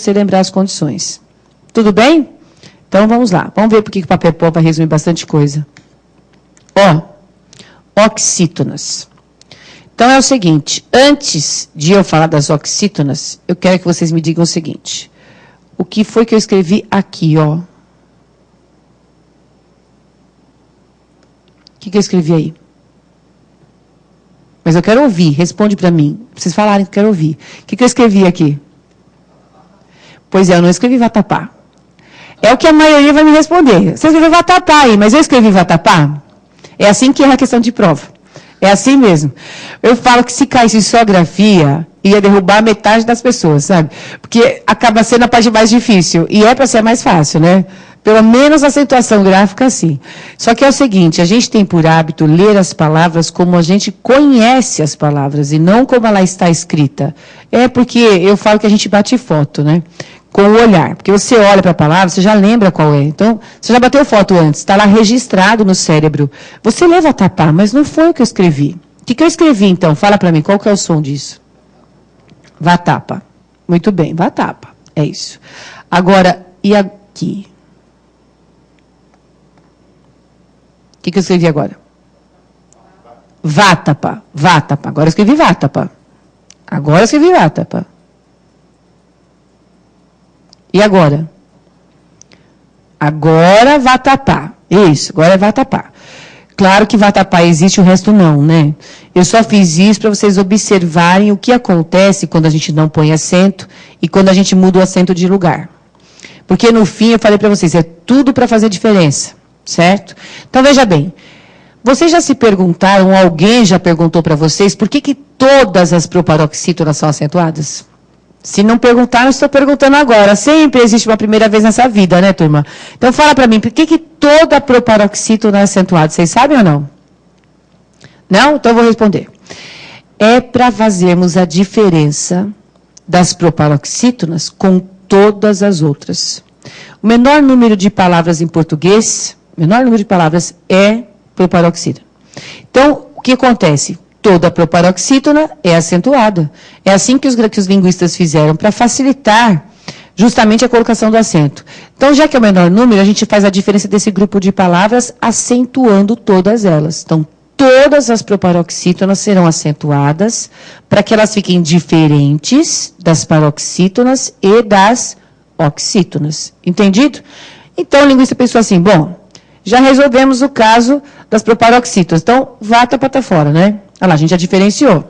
você lembrar as condições. Tudo bem? Então, vamos lá. Vamos ver por que o papel pó vai resumir bastante coisa. Ó, oxítonas. Então, é o seguinte. Antes de eu falar das oxítonas, eu quero que vocês me digam o seguinte. O que foi que eu escrevi aqui, ó? O que eu escrevi aí? Mas eu quero ouvir. Responde para mim. Vocês falarem que eu quero ouvir. O que eu escrevi aqui? Pois é, eu não escrevi vatapá. É o que a maioria vai me responder. Você escreveu vatapá aí, mas eu escrevi vatapá? É assim que é a questão de prova. É assim mesmo. Eu falo que se caísse só grafia, ia derrubar metade das pessoas, sabe? Porque acaba sendo a parte mais difícil. E é para ser mais fácil, né? Pelo menos a acentuação gráfica, sim. Só que é o seguinte, a gente tem por hábito ler as palavras como a gente conhece as palavras, e não como ela está escrita. É porque eu falo que a gente bate foto, né? Com o olhar. Porque você olha para a palavra, você já lembra qual é. Então, você já bateu foto antes, está lá registrado no cérebro. Você lê vatapá, mas não foi o que eu escrevi. O que eu escrevi, então? Fala para mim, qual que é o som disso? Vatapa. Muito bem, vatapa. É isso. Agora, e aqui? O que eu escrevi agora? Vatapa. Vatapa. Agora eu escrevi vatapa. Agora eu escrevi vatapa. E agora? Agora vatapá. Isso, agora é vatapá. Claro que vatapá existe, o resto não, né? Eu só fiz isso para vocês observarem o que acontece quando a gente não põe acento e quando a gente muda o acento de lugar. Porque no fim eu falei para vocês, é tudo para fazer diferença, certo? Então veja bem, vocês já se perguntaram, alguém já perguntou para vocês, por que todas as proparoxítonas são acentuadas? Se não perguntaram, estou perguntando agora. Sempre existe uma primeira vez nessa vida, né, turma? Então, fala para mim, por que toda proparoxítona é acentuada? Vocês sabem ou não? Não? Então, eu vou responder. É para fazermos a diferença das proparoxítonas com todas as outras. O menor número de palavras em português, o menor número de palavras é proparoxítona. Então, o que acontece? Toda proparoxítona é acentuada. É assim que os linguistas fizeram, para facilitar justamente a colocação do acento. Então, já que é o menor número, a gente faz a diferença desse grupo de palavras acentuando todas elas. Então, todas as proparoxítonas serão acentuadas para que elas fiquem diferentes das paroxítonas e das oxítonas. Entendido? Então, o linguista pensou assim, bom, já resolvemos o caso das proparoxítonas. Então, vatapá está fora, né? Olha lá, a gente já diferenciou.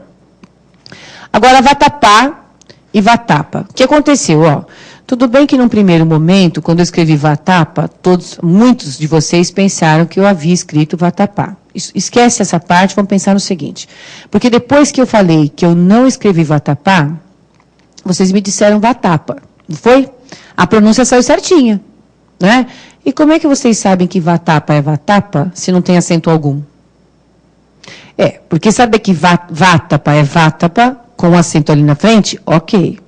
Agora, vatapá e vatapa. O que aconteceu? Ó, tudo bem que num primeiro momento, quando eu escrevi vatapa, muitos de vocês pensaram que eu havia escrito vatapá. Esquece essa parte, vamos pensar no seguinte. Porque depois que eu falei que eu não escrevi vatapá, vocês me disseram vatapa, não foi? A pronúncia saiu certinha, né? E como é que vocês sabem que vatapa é vatapa, se não tem acento algum? Porque saber que vatapa é vatapa, com acento ali na frente, ok.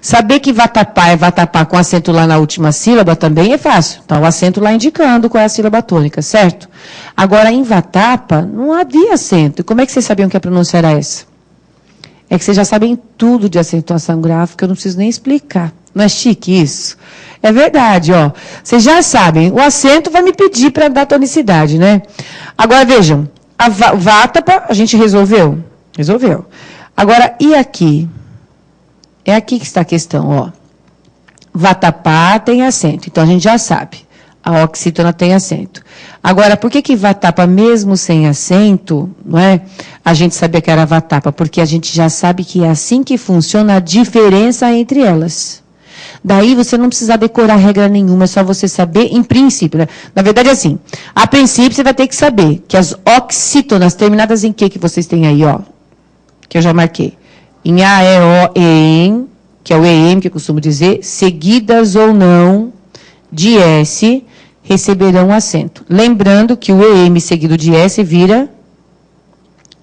Saber que vatapá é vatapá com acento lá na última sílaba também é fácil. Então, o acento lá indicando qual é a sílaba tônica, certo? Agora, em vatapa, não havia acento. E como é que vocês sabiam que a pronúncia era essa? É que vocês já sabem tudo de acentuação gráfica, eu não preciso nem explicar. Não é chique isso? É verdade, ó. Vocês já sabem, o acento vai me pedir para dar tonicidade, né? Agora, vejam, a vatapa, a gente resolveu? Resolveu. Agora, e aqui? É aqui que está a questão, ó. Vatapá tem acento, então a gente já sabe. A oxítona tem acento. Agora, por que vatapa, mesmo sem acento, não é? A gente sabia que era vatapa, porque a gente já sabe que é assim que funciona a diferença entre elas. Daí você não precisa decorar regra nenhuma, é só você saber em princípio. Né? Na verdade, assim, a princípio você vai ter que saber que as oxítonas terminadas em que vocês têm aí, ó? Que eu já marquei. Em A, E, O, E, M, que é o EM, que eu costumo dizer, seguidas ou não de S, receberão acento. Lembrando que o EM seguido de S vira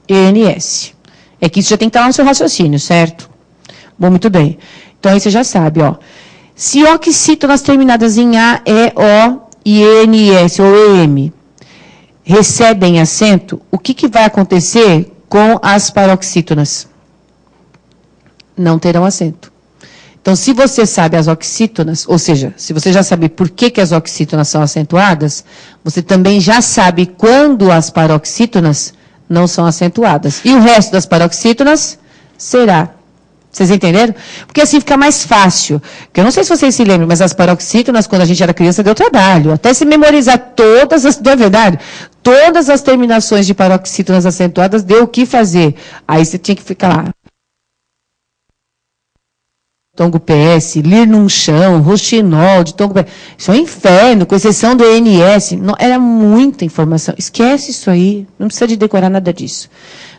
ENS. É que isso já tem que estar lá no seu raciocínio, certo? Bom, muito bem. Então, aí você já sabe, ó. Se oxítonas terminadas em A, E, O e ENS ou EM recebem acento, o que vai acontecer com as paroxítonas? Não terão acento. Então, se você sabe as oxítonas, ou seja, se você já sabe por que as oxítonas são acentuadas, você também já sabe quando as paroxítonas não são acentuadas. E o resto das paroxítonas será. Vocês entenderam? Porque assim fica mais fácil. Porque eu não sei se vocês se lembram, mas as paroxítonas, quando a gente era criança, deu trabalho. Até se memorizar todas as... Não é verdade? Todas as terminações de paroxítonas acentuadas deu o que fazer. Aí você tinha que ficar lá. Tongo PS, lir num chão, roxinol, de tongo PS. Isso é um inferno, com exceção do ENS. Não, era muita informação. Esquece isso aí. Não precisa de decorar nada disso.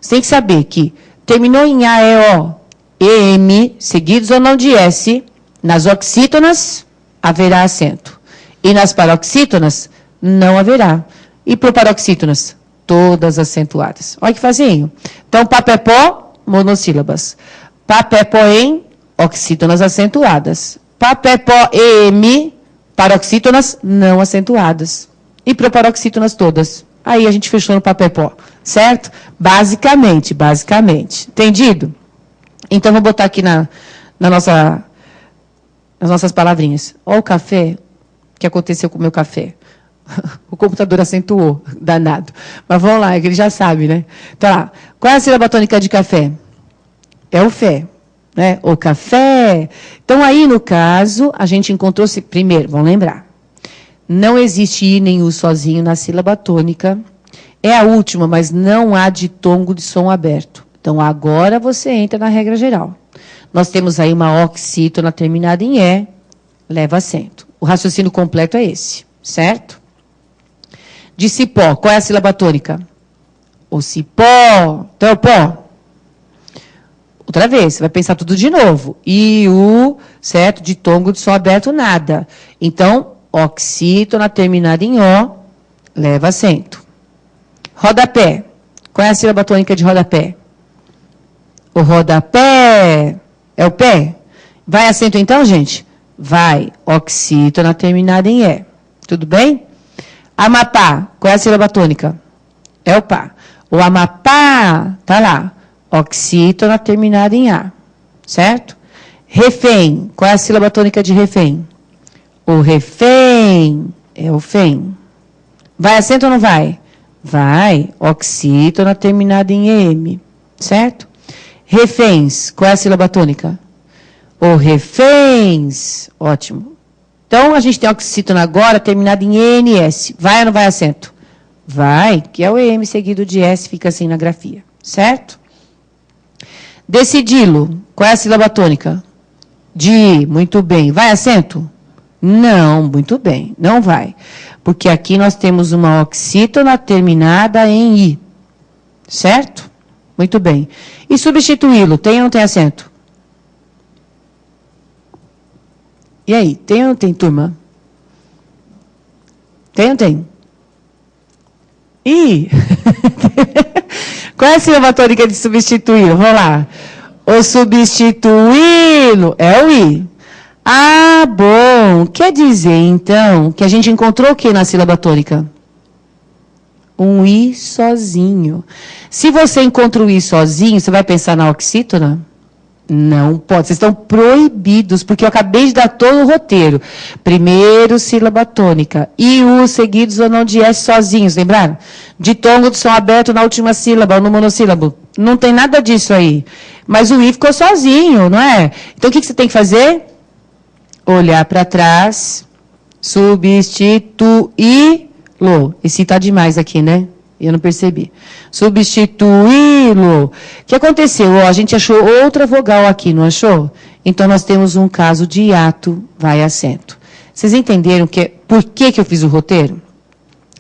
Você tem que saber que terminou em A, E, O, E, M, seguidos ou não de S, nas oxítonas haverá acento. E nas paroxítonas não haverá. E proparoxítonas, todas acentuadas. Olha que facinho. Então, papepó, monossílabas. Papepó-em, oxítonas acentuadas. Papepó-em, paroxítonas não acentuadas. E proparoxítonas todas. Aí a gente fechou no papepó. Certo? Basicamente. Entendido? Então, vou botar aqui nas nossas palavrinhas. Olha o café, o que aconteceu com o meu café. O computador acentuou, danado. Mas vamos lá, é que ele já sabe, né? Tá. Qual é a sílaba tônica de café? É o fé. Né? O café. Então, aí, no caso, a gente encontrou... Primeiro, vamos lembrar. Não existe I nem U sozinho na sílaba tônica. É a última, mas não há ditongo de som aberto. Então, agora você entra na regra geral. Nós temos aí uma oxítona terminada em E, leva acento. O raciocínio completo é esse, certo? De cipó, qual é a sílaba tônica? O cipó. Então, é o pó. Outra vez, você vai pensar tudo de novo. I, U, certo? Ditongo de som aberto, nada. Então, oxítona terminada em O, leva acento. Rodapé. Qual é a sílaba tônica de rodapé? O rodapé. É o pé? Vai acento então, gente? Vai. Oxítona terminada em E. Tudo bem? Amapá. Qual é a sílaba tônica? É o pá. O Amapá. Tá lá. Oxítona terminada em A. Certo? Refém. Qual é a sílaba tônica de refém? O refém. É o fém. Vai acento ou não vai? Vai. Oxítona terminada em M. Certo? Reféns. Qual é a sílaba tônica? O reféns. Ótimo. Então, a gente tem oxítona agora terminada em NS. Vai ou não vai acento? Vai, que é o EM seguido de S, fica assim na grafia. Certo? Decidilo. Qual é a sílaba tônica? De, muito bem. Vai acento? Não, muito bem. Não vai. Porque aqui nós temos uma oxítona terminada em I. Certo? Muito bem. E substituí-lo, tem ou não tem acento? E aí, tem ou não tem, turma? Tem ou não tem? Ih! Qual é a sílaba tônica de substituí-lo? Vamos lá. O substituí-lo é o I. Ah, bom. Quer dizer, então, que a gente encontrou o que na sílaba tônica? Um I sozinho. Se você encontra o I sozinho, você vai pensar na oxítona? Não pode. Vocês estão proibidos, porque eu acabei de dar todo o roteiro. Primeiro, sílaba tônica. I, U, seguidos ou não de S sozinhos, lembraram? Ditongo de som aberto na última sílaba, ou no monossílabo. Não tem nada disso aí. Mas o I ficou sozinho, não é? Então, o que você tem que fazer? Olhar para trás, substituí-lo. Esse está demais aqui, né? Eu não percebi. Substituí-lo. O que aconteceu? A gente achou outra vogal aqui, não achou? Então, nós temos um caso de hiato, vai acento. Vocês entenderam por que eu fiz o roteiro?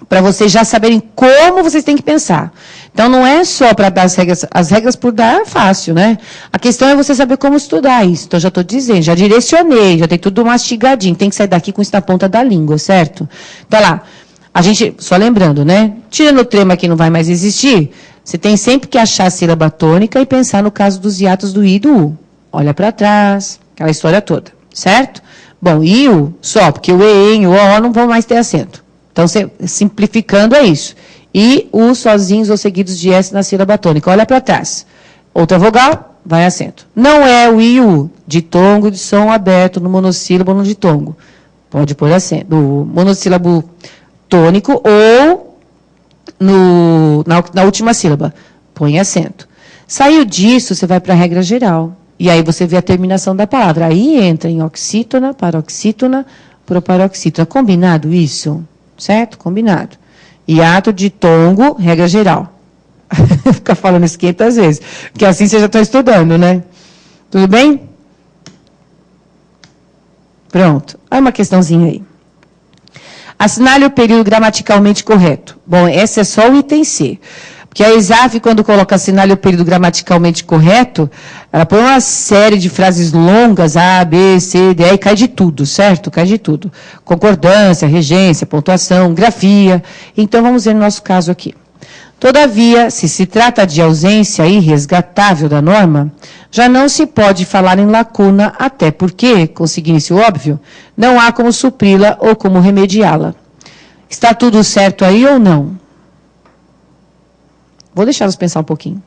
Para vocês já saberem como vocês têm que pensar. Então, não é só para dar as regras por dar é fácil, né? A questão é você saber como estudar isso. Então, já estou dizendo, já direcionei, já tem tudo mastigadinho. Tem que sair daqui com isso na ponta da língua, certo? Então, lá. A gente, só lembrando, né? Tirando o trema que não vai mais existir, você tem sempre que achar a sílaba tônica e pensar no caso dos hiatos do I e do U. Olha para trás, aquela história toda, certo? Bom, I e U só, porque o E e o O não vão mais ter acento. Então, simplificando, é isso. I, U sozinhos ou seguidos de S na sílaba tônica. Olha para trás. Outra vogal, vai acento. Não é o I e o U. ditongo de som aberto no monossílabo ou no ditongo. Pode pôr acento. No monossílabo tônico ou na última sílaba. Põe acento. Saiu disso, você vai para a regra geral. E aí você vê a terminação da palavra. Aí entra em oxítona, paroxítona, proparoxítona. Combinado isso? Certo? Combinado. Hiato, ditongo, regra geral. Ficar falando isso 500 vezes. Porque assim você já está estudando, né? Tudo bem? Pronto. Olha uma questãozinha aí. Assinale o período gramaticalmente correto. Bom, esse é só o item C. Porque a ESAF, quando coloca assinale o período gramaticalmente correto, ela põe uma série de frases longas, A, B, C, D, e cai de tudo, certo? Cai de tudo. Concordância, regência, pontuação, grafia. Então, vamos ver no nosso caso aqui. Todavia, se trata de ausência irresgatável da norma, já não se pode falar em lacuna, até porque, conseguindo-se o óbvio, não há como supri-la ou como remediá-la. Está tudo certo aí ou não? Vou deixá-los pensar um pouquinho.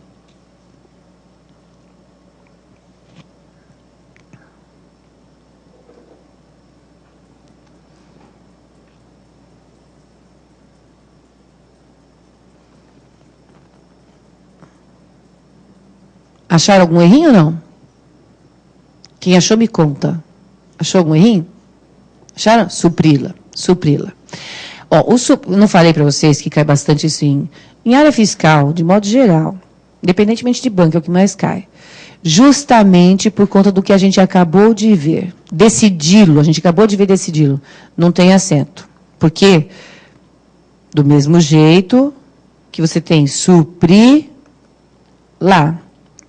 Acharam algum errinho ou não? Quem achou, me conta. Achou algum errinho? Acharam? Supri-la. Supri-la. Ó, não falei para vocês que cai bastante isso em área fiscal, de modo geral, independentemente de banco, é o que mais cai. Justamente por conta do que a gente acabou de ver. Decidi-lo, a gente acabou de ver decidi-lo. Não tem acento. Por quê? Do mesmo jeito que você tem supri lá.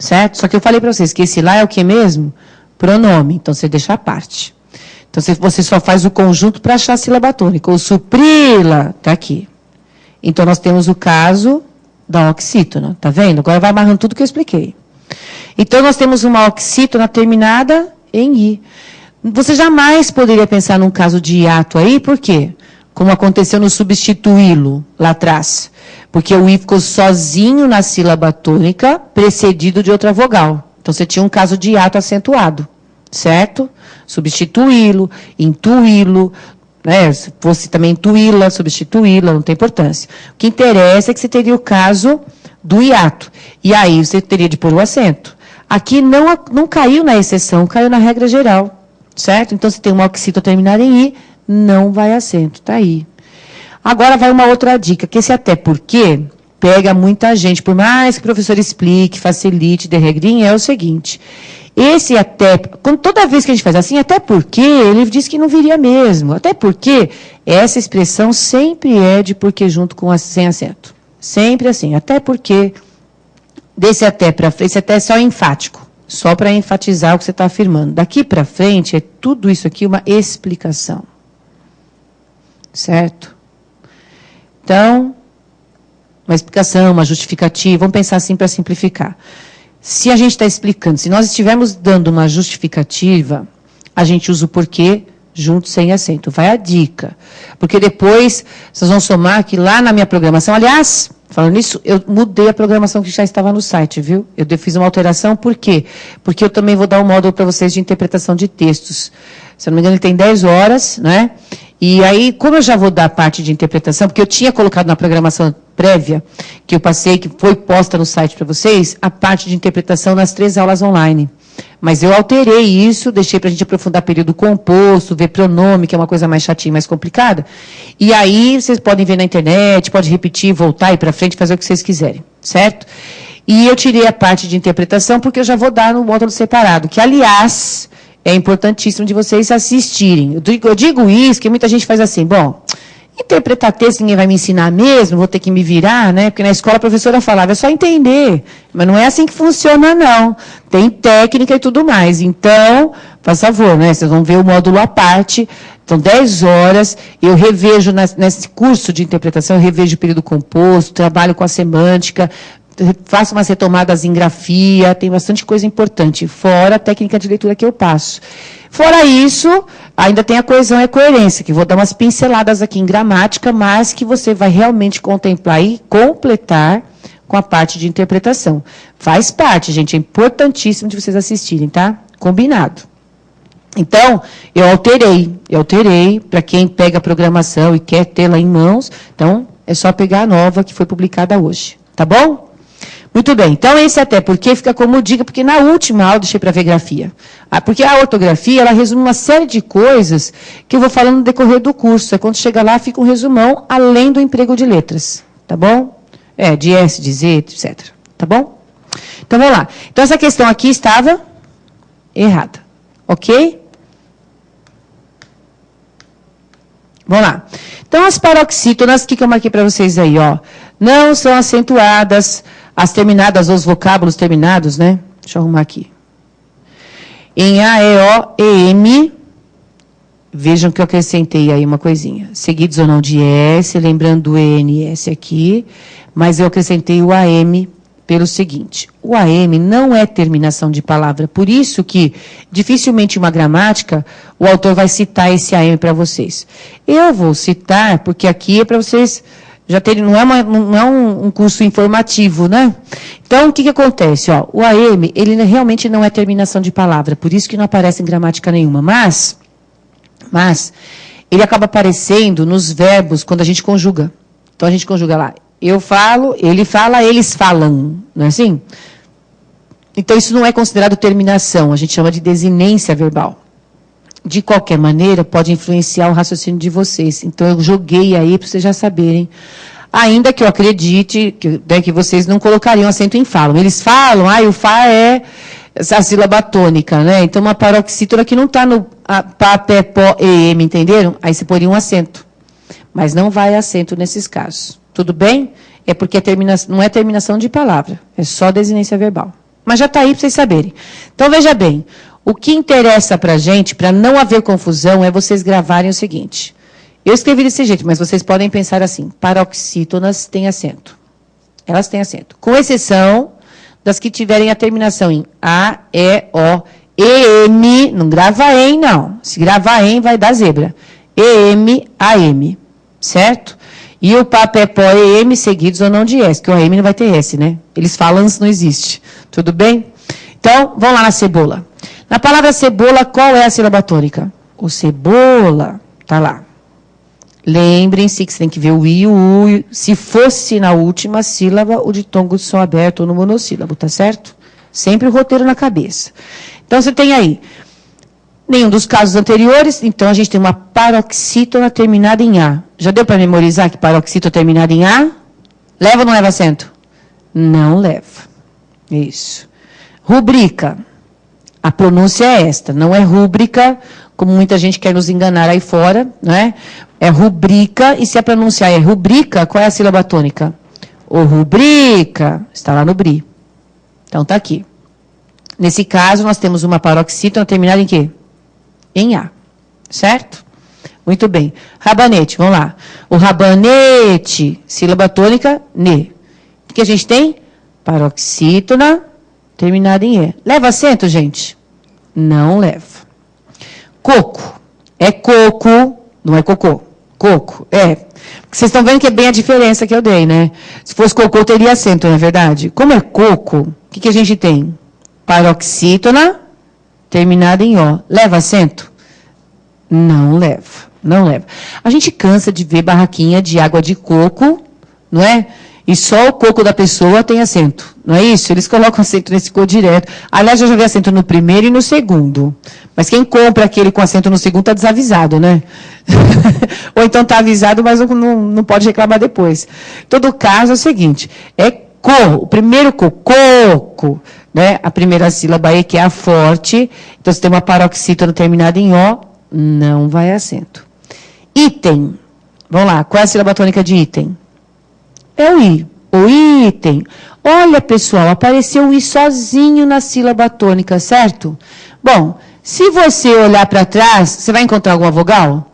Certo? Só que eu falei para vocês que esse lá é o que mesmo? Pronome. Então, você deixa a parte. Então, você só faz o conjunto para achar a sílaba tônica. O supri-la está aqui. Então, nós temos o caso da oxítona. Está vendo? Agora vai amarrando tudo que eu expliquei. Então, nós temos uma oxítona terminada em I. Você jamais poderia pensar num caso de hiato aí, por quê? Como aconteceu no substituí-lo lá atrás. Porque o I ficou sozinho na sílaba tônica, precedido de outra vogal. Então, você tinha um caso de hiato acentuado. Certo? Substituí-lo, intuí-lo, né? Se fosse também intuí-la, substituí-la, não tem importância. O que interessa é que você teria o caso do hiato. E aí você teria de pôr o acento. Aqui não caiu na exceção, caiu na regra geral. Certo? Então, se tem uma oxítona terminar em I, não vai acento. Está aí. Agora vai uma outra dica, que esse até porque pega muita gente. Por mais que o professor explique, facilite, dê regrinha, é o seguinte. Esse até, toda vez que a gente faz assim, até porque, ele diz que não viria mesmo. Até porque, essa expressão sempre é de porque junto com sem acento. Sempre assim. Até porque, desse até para frente, esse até é só enfático. Só para enfatizar o que você está afirmando. Daqui para frente, é tudo isso aqui uma explicação. Certo? Então, uma explicação, uma justificativa. Vamos pensar assim para simplificar. Se a gente está explicando, se nós estivermos dando uma justificativa, a gente usa o porquê junto sem acento. Vai a dica. Porque depois, vocês vão somar que lá na minha programação, aliás, falando nisso, eu mudei a programação que já estava no site, viu? Eu fiz uma alteração, por quê? Porque eu também vou dar um módulo para vocês de interpretação de textos. Se eu não me engano, ele tem 10 horas, né? E aí, como eu já vou dar a parte de interpretação, porque eu tinha colocado na programação prévia, que eu passei, que foi posta no site para vocês, a parte de interpretação nas 3 aulas online. Mas eu alterei isso, deixei para a gente aprofundar período composto, ver pronome, que é uma coisa mais chatinha, mais complicada. E aí, vocês podem ver na internet, pode repetir, voltar, ir para frente, fazer o que vocês quiserem, certo? E eu tirei a parte de interpretação, porque eu já vou dar no módulo separado, que, aliás, é importantíssimo de vocês assistirem. Eu digo isso, que muita gente faz assim, bom, interpretar texto ninguém vai me ensinar mesmo, vou ter que me virar, né? Porque na escola a professora falava, é só entender. Mas não é assim que funciona, não. Tem técnica e tudo mais. Então, por favor, né? Vocês vão ver o módulo à parte. Então, 10 horas, eu revejo, nesse curso de interpretação, eu revejo o período composto, trabalho com a semântica, faço umas retomadas em grafia, tem bastante coisa importante, fora a técnica de leitura que eu passo. Fora isso, ainda tem a coesão e a coerência, que vou dar umas pinceladas aqui em gramática, mas que você vai realmente contemplar e completar com a parte de interpretação. Faz parte, gente, é importantíssimo de vocês assistirem, tá? Combinado. Então, eu alterei, para quem pega a programação e quer tê-la em mãos, então, é só pegar a nova que foi publicada hoje, tá bom? Muito bem, então esse até porque fica como dica, porque na última aula deixei para ver grafia. Porque a ortografia, ela resume uma série de coisas que eu vou falando no decorrer do curso. Quando chega lá, fica um resumão, além do emprego de letras, tá bom? De S, de Z, etc. Tá bom? Então, vamos lá. Então, essa questão aqui estava errada, ok? Vamos lá. Então, as paroxítonas, o que eu marquei para vocês aí, ó? Não são acentuadas, as terminadas, os vocábulos terminados, né? Deixa eu arrumar aqui. Em A, E, O, E, M, vejam que eu acrescentei aí uma coisinha. Seguidos ou não de S, lembrando o E, N, S aqui, mas eu acrescentei o AM pelo seguinte. O AM não é terminação de palavra, por isso que, dificilmente uma gramática, o autor vai citar esse AM para vocês. Eu vou citar, porque aqui é para vocês já terem, não é um curso informativo, né? Então, o que acontece? Ó, o AM, ele realmente não é terminação de palavra, por isso que não aparece em gramática nenhuma, mas ele acaba aparecendo nos verbos quando a gente conjuga. Então, a gente conjuga lá. Eu falo, ele fala, eles falam. Não é assim? Então, isso não é considerado terminação. A gente chama de desinência verbal. De qualquer maneira, pode influenciar o raciocínio de vocês. Então, eu joguei aí para vocês já saberem. Ainda que eu acredite que vocês não colocariam acento em falam. Eles falam, o Fá é a sílaba tônica, né? Então, uma paroxítona que não está no Pá, Pé, Pó, E, M, entenderam? Aí você poria um acento. Mas não vai acento nesses casos. Tudo bem? É porque não é terminação de palavra, é só desinência verbal. Mas já está aí para vocês saberem. Então, veja bem, o que interessa para a gente, para não haver confusão, é vocês gravarem o seguinte. Eu escrevi desse jeito, mas vocês podem pensar assim, paroxítonas têm acento. Elas têm acento. Com exceção das que tiverem a terminação em A, E, O, E, M, não grava EM, não. Se gravar EM, vai dar zebra. E, M, A, M, certo? E o Pá, Pé, Pó, E, M, seguidos ou não de S, que o AM não vai ter S, né? Eles falam, não existe. Tudo bem? Então, vamos lá na cebola. Na palavra cebola, qual é a sílaba tônica? O cebola, tá lá. Lembrem-se que você tem que ver o I e o U. Se fosse na última sílaba, o ditongo de som aberto ou no monossílabo, tá certo? Sempre o roteiro na cabeça. Então, você tem aí nenhum dos casos anteriores, então a gente tem uma paroxítona terminada em A. Já deu para memorizar que paroxítona terminada em A? Leva ou não leva acento? Não leva. Isso. Rubrica. A pronúncia é esta, não é rúbrica, como muita gente quer nos enganar aí fora, não é? É rubrica, e se a pronunciar é rubrica, qual é a sílaba tônica? O rubrica, está lá no BRI. Então, está aqui. Nesse caso, nós temos uma paroxítona terminada em quê? Em A, certo? Muito bem. Rabanete, vamos lá. O rabanete, sílaba tônica, ne. O que a gente tem? Paroxítona terminada em E. Leva acento, gente? Não leva. Coco. É coco, não é cocô. Coco, é. Vocês estão vendo que é bem a diferença que eu dei, né? Se fosse cocô, teria acento, não é verdade? Como é coco, o que a gente tem? Paroxítona terminada em O. Leva acento? Não leva. Não leva. A gente cansa de ver barraquinha de água de coco, não é? E só o coco da pessoa tem acento. Não é isso? Eles colocam acento nesse coco direto. Aliás, eu já vi acento no primeiro e no segundo. Mas quem compra aquele com acento no segundo está desavisado, né? Ou então está avisado, mas não pode reclamar depois. Todo caso é o seguinte, é o primeiro coco, né? A primeira sílaba aí, que é a forte. Então, se tem uma paroxítona terminada em O, não vai acento. Item. Vamos lá, qual é a sílaba tônica de item? É o I. O item. Olha, pessoal, apareceu o I sozinho na sílaba tônica, certo? Bom, se você olhar para trás, você vai encontrar alguma vogal?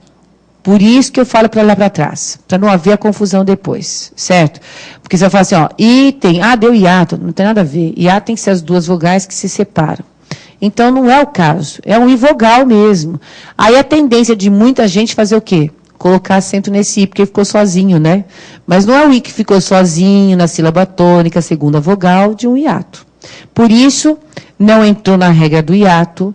Por isso que eu falo para olhar para trás, para não haver a confusão depois, certo? Porque você vai falar assim, ó, item, deu hiato, não tem nada a ver. Hiato tem que ser as duas vogais que se separam. Então, não é o caso, é um I vogal mesmo. Aí a tendência de muita gente fazer o quê? Colocar acento nesse I, porque ficou sozinho, né? Mas não é o I que ficou sozinho na sílaba tônica, segunda vogal, de um hiato. Por isso, não entrou na regra do hiato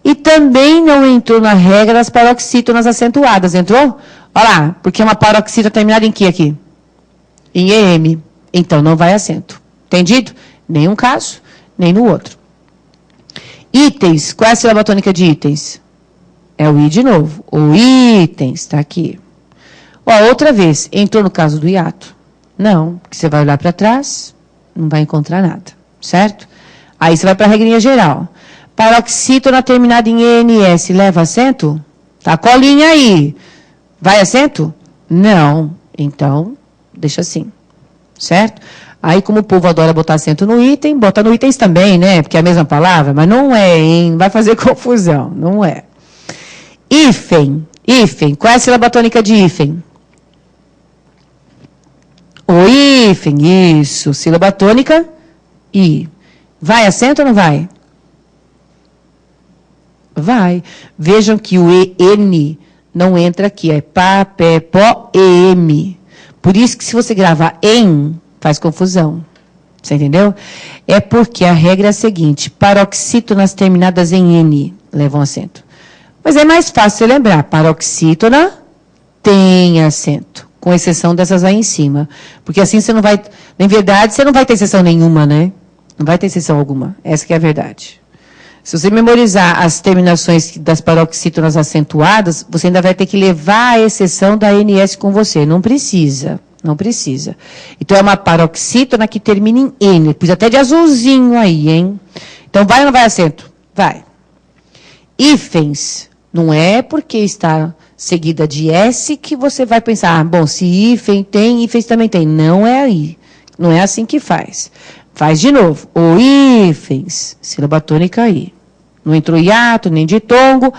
e também não entrou na regra das paroxítonas acentuadas. Entrou? Olha lá, porque uma paroxítona terminada em que aqui? Em EM. Então, não vai acento. Entendido? Nenhum caso, nem no outro. Itens. Qual é a sílaba tônica de itens? É o I de novo. O itens, está aqui. Ó, outra vez, entrou no caso do hiato? Não, porque você vai olhar para trás, não vai encontrar nada, certo? Aí você vai para a regrinha geral. Paroxítona terminada em ENS, leva acento? Tá, colinha aí. Vai acento? Não. Então, deixa assim, certo? Aí, como o povo adora botar acento no item, bota no itens também, né? Porque é a mesma palavra, mas não é, hein? Vai fazer confusão, não é. Hífen. Hífen. Qual é a sílaba tônica de hífen? O hífen, isso. Sílaba tônica, I. Vai acento ou não vai? Vai. Vejam que o EN não entra aqui. É pá, pé, pó, EM. Por isso que se você gravar em, faz confusão. Você entendeu? É porque a regra é a seguinte. Paroxítonas terminadas em N levam acento. Mas é mais fácil você lembrar. Paroxítona tem acento. Com exceção dessas aí em cima. Porque assim você não vai... Na verdade, você não vai ter exceção nenhuma, né? Não vai ter exceção alguma. Essa que é a verdade. Se você memorizar as terminações das paroxítonas acentuadas, você ainda vai ter que levar a exceção da NS com você. Não precisa. Não precisa. Então, é uma paroxítona que termina em N. Pus até de azulzinho aí, hein? Então, vai ou não vai acento? Vai. Hífens. Não é porque está seguida de S que você vai pensar, ah, bom, se hífen tem, hífens também tem. Não é aí. Não é assim que faz. Faz de novo. O hífens. Sílaba tônica I. Não entrou hiato, nem ditongo.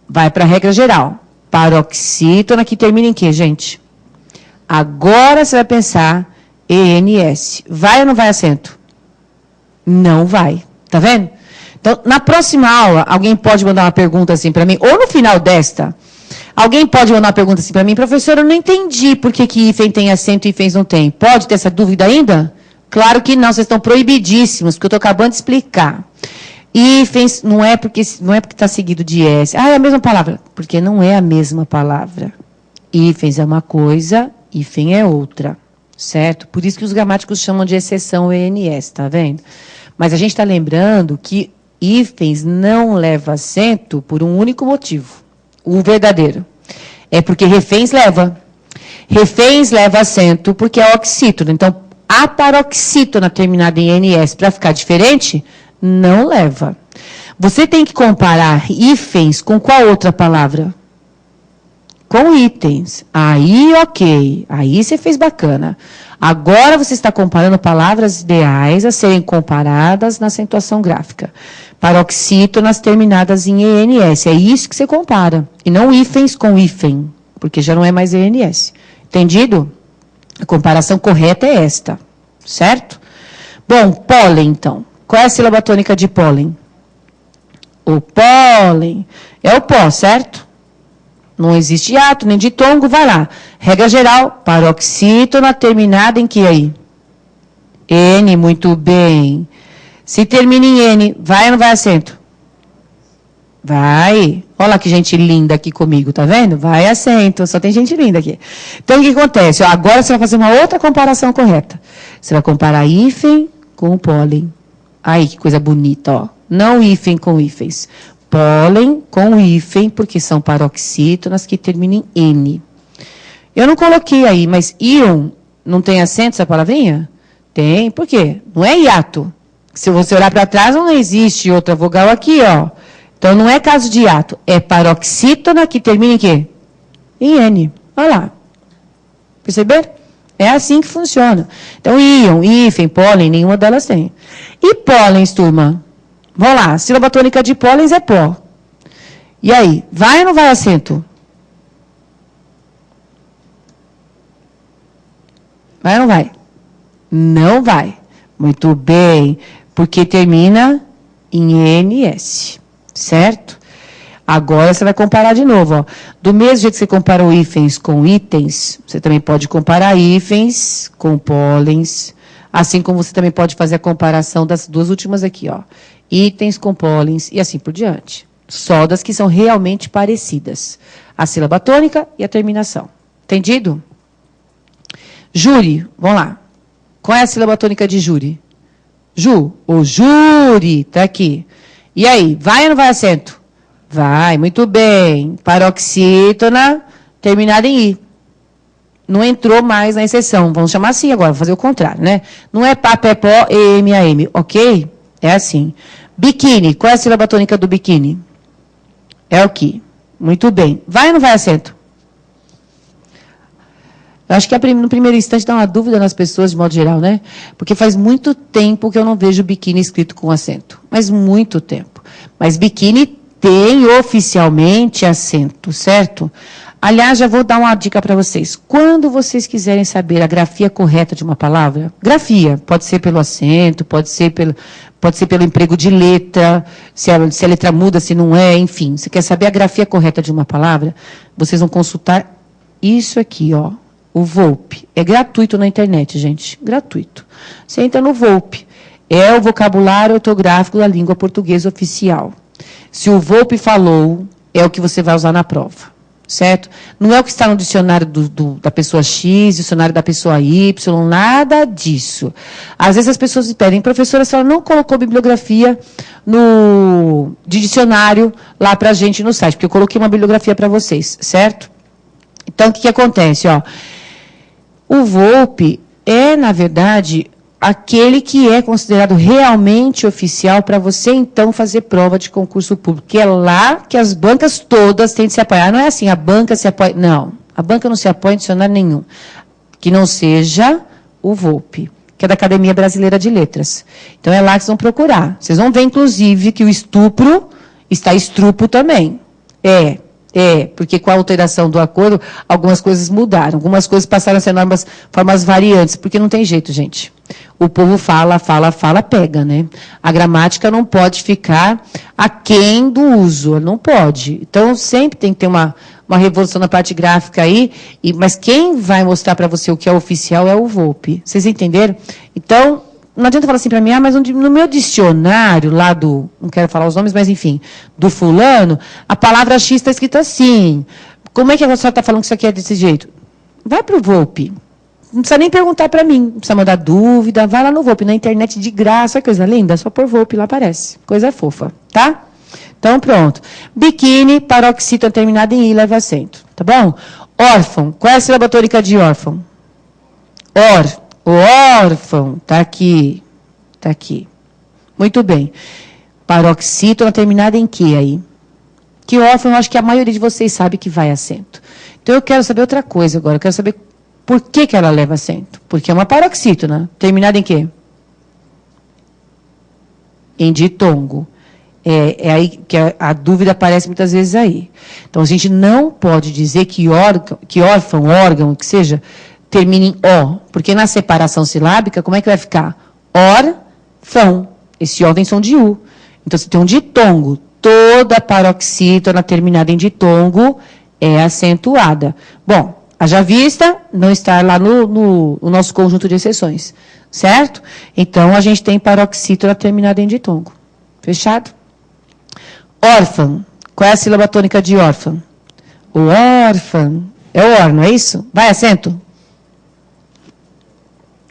Vai para a regra geral. Paroxítona que termina em quê, gente? Agora você vai pensar ENS. Vai ou não vai acento? Não vai. Tá vendo? Então, na próxima aula, alguém pode mandar uma pergunta assim para mim, ou no final desta, alguém pode mandar uma pergunta assim para mim, professora, eu não entendi por que hífen tem acento e hífens não tem. Pode ter essa dúvida ainda? Claro que não, vocês estão proibidíssimos, porque eu estou acabando de explicar. Hífens não é porque está seguido de S. Ah, é a mesma palavra. Porque não é a mesma palavra. Hífens é uma coisa, hífen é outra. Certo? Por isso que os gramáticos chamam de exceção ENS, tá vendo? Mas a gente está lembrando que hífens não leva acento por um único motivo. O verdadeiro. É porque reféns leva. Reféns leva acento porque é oxítona. Então, a paroxítona terminada em NS, para ficar diferente, não leva. Você tem que comparar hífens com qual outra palavra? Com itens. Aí, ok. Aí você fez bacana. Agora você está comparando palavras ideais a serem comparadas na acentuação gráfica. Paroxítonas terminadas em ENS. É isso que você compara. E não hífens com hífen, porque já não é mais ENS. Entendido? A comparação correta é esta. Certo? Bom, pólen, então. Qual é a sílaba tônica de pólen? O pólen. É o pó, certo? Não existe hiato, nem ditongo, vai lá. Regra geral, paroxítona terminada em que aí? N, muito bem. Se termina em N, vai ou não vai acento? Vai. Olha lá que gente linda aqui comigo, tá vendo? Vai acento, só tem gente linda aqui. Então, o que acontece? Agora você vai fazer uma outra comparação correta. Você vai comparar hífen com o pólen. Aí, que coisa bonita, ó. Não hífen com hífens. Pólen com hífen, porque são paroxítonas que terminam em N. Eu não coloquei aí, mas íon não tem acento essa palavrinha? Tem, por quê? Não é hiato. Se você olhar para trás, não existe outra vogal aqui, ó. Então, não é caso de hiato. É paroxítona que termina em quê? Em N. Olha lá. Perceberam? É assim que funciona. Então, íon, hífen, pólen, nenhuma delas tem. E pólens, turma? Vamos lá, a sílaba tônica de pólens é pó. E aí, vai ou não vai acento? Vai ou não vai? Não vai. Muito bem, porque termina em NS, certo? Agora você vai comparar de novo, ó. Do mesmo jeito que você comparou hífens com itens, você também pode comparar hífens com pólens. Assim como você também pode fazer a comparação das duas últimas aqui, ó. Itens com pólens e assim por diante. Só das que são realmente parecidas. A sílaba tônica e a terminação. Entendido? Júri, vamos lá. Qual é a sílaba tônica de júri? Ju, o júri, tá aqui. E aí, vai ou não vai acento? Vai, muito bem. Paroxítona, terminada em I. Não entrou mais na exceção. Vamos chamar assim agora, vou fazer o contrário, né? Não é pá, pé, pó, M, A, M, ok? É assim. Biquíni, qual é a sílaba tônica do biquíni? É o que? Muito bem. Vai ou não vai acento? Eu acho que no primeiro instante dá uma dúvida nas pessoas, de modo geral, né? Porque faz muito tempo que eu não vejo biquíni escrito com acento. Mas muito tempo. Mas biquíni tem oficialmente acento, certo? Aliás, já vou dar uma dica para vocês. Quando vocês quiserem saber a grafia correta de uma palavra, grafia, pode ser pelo acento, pode ser pelo emprego de letra, se a letra muda, se não é, enfim. Você quer saber a grafia correta de uma palavra? Vocês vão consultar isso aqui, ó. O Volpe. É gratuito na internet, gente. Gratuito. Você entra no Volpe. É o vocabulário ortográfico da língua portuguesa oficial. Se o Volpe falou, é o que você vai usar na prova. Certo? Não é o que está no dicionário da pessoa X, dicionário da pessoa Y, nada disso. Às vezes as pessoas me pedem, professora, a senhora não colocou bibliografia de dicionário lá para a gente no site, porque eu coloquei uma bibliografia para vocês, certo? Então, o que acontece? Ó? O Volpe é, na verdade, aquele que é considerado realmente oficial para você, então, fazer prova de concurso público. Que é lá que as bancas todas têm de se apoiar. Não é assim, a banca se apoia... Não, a banca não se apoia em dicionário nenhum. Que não seja o Volpe, que é da Academia Brasileira de Letras. Então, é lá que vocês vão procurar. Vocês vão ver, inclusive, que o estupro está estrupo também. Porque com a alteração do acordo, algumas coisas mudaram. Algumas coisas passaram a ser formas variantes, porque não tem jeito, gente. O povo fala, pega, né? A gramática não pode ficar aquém do uso, não pode. Então, sempre tem que ter uma revolução na parte gráfica aí, mas quem vai mostrar para você o que é oficial é o Volpe. Vocês entenderam? Então, não adianta falar assim para mim, mas no meu dicionário, lá não quero falar os nomes, mas enfim, do fulano, a palavra X está escrita assim. Como é que a senhora está falando que isso aqui é desse jeito? Vai para o Volpe. Não precisa nem perguntar para mim, não precisa mandar dúvida, vai lá no Volpe, na internet de graça, coisa linda, só por Volpe lá aparece. Coisa fofa, tá? Então, pronto. Biquíni, paroxítona terminada em I, leva acento, tá bom? Órfão, qual é a sílaba tônica de órfão? O órfão, está aqui. Está aqui. Muito bem. Paroxítona terminada em que aí? Que órfão, eu acho que a maioria de vocês sabe que vai acento. Então, eu quero saber outra coisa agora. Eu quero saber por que ela leva acento. Porque é uma paroxítona. Terminada em quê? Em ditongo. É aí que a dúvida aparece muitas vezes aí. Então, a gente não pode dizer que órfão, órgão, que seja... termina em O, porque na separação silábica, como é que vai ficar? Fão. Esse O tem som de U. Então, você tem um ditongo. Toda paroxítona terminada em ditongo é acentuada. Bom, haja vista, não está lá no nosso conjunto de exceções. Certo? Então, a gente tem paroxítona terminada em ditongo. Fechado? Órfão. Qual é a sílaba tônica de órfão? O órfão. É o or, não é isso? Vai acento?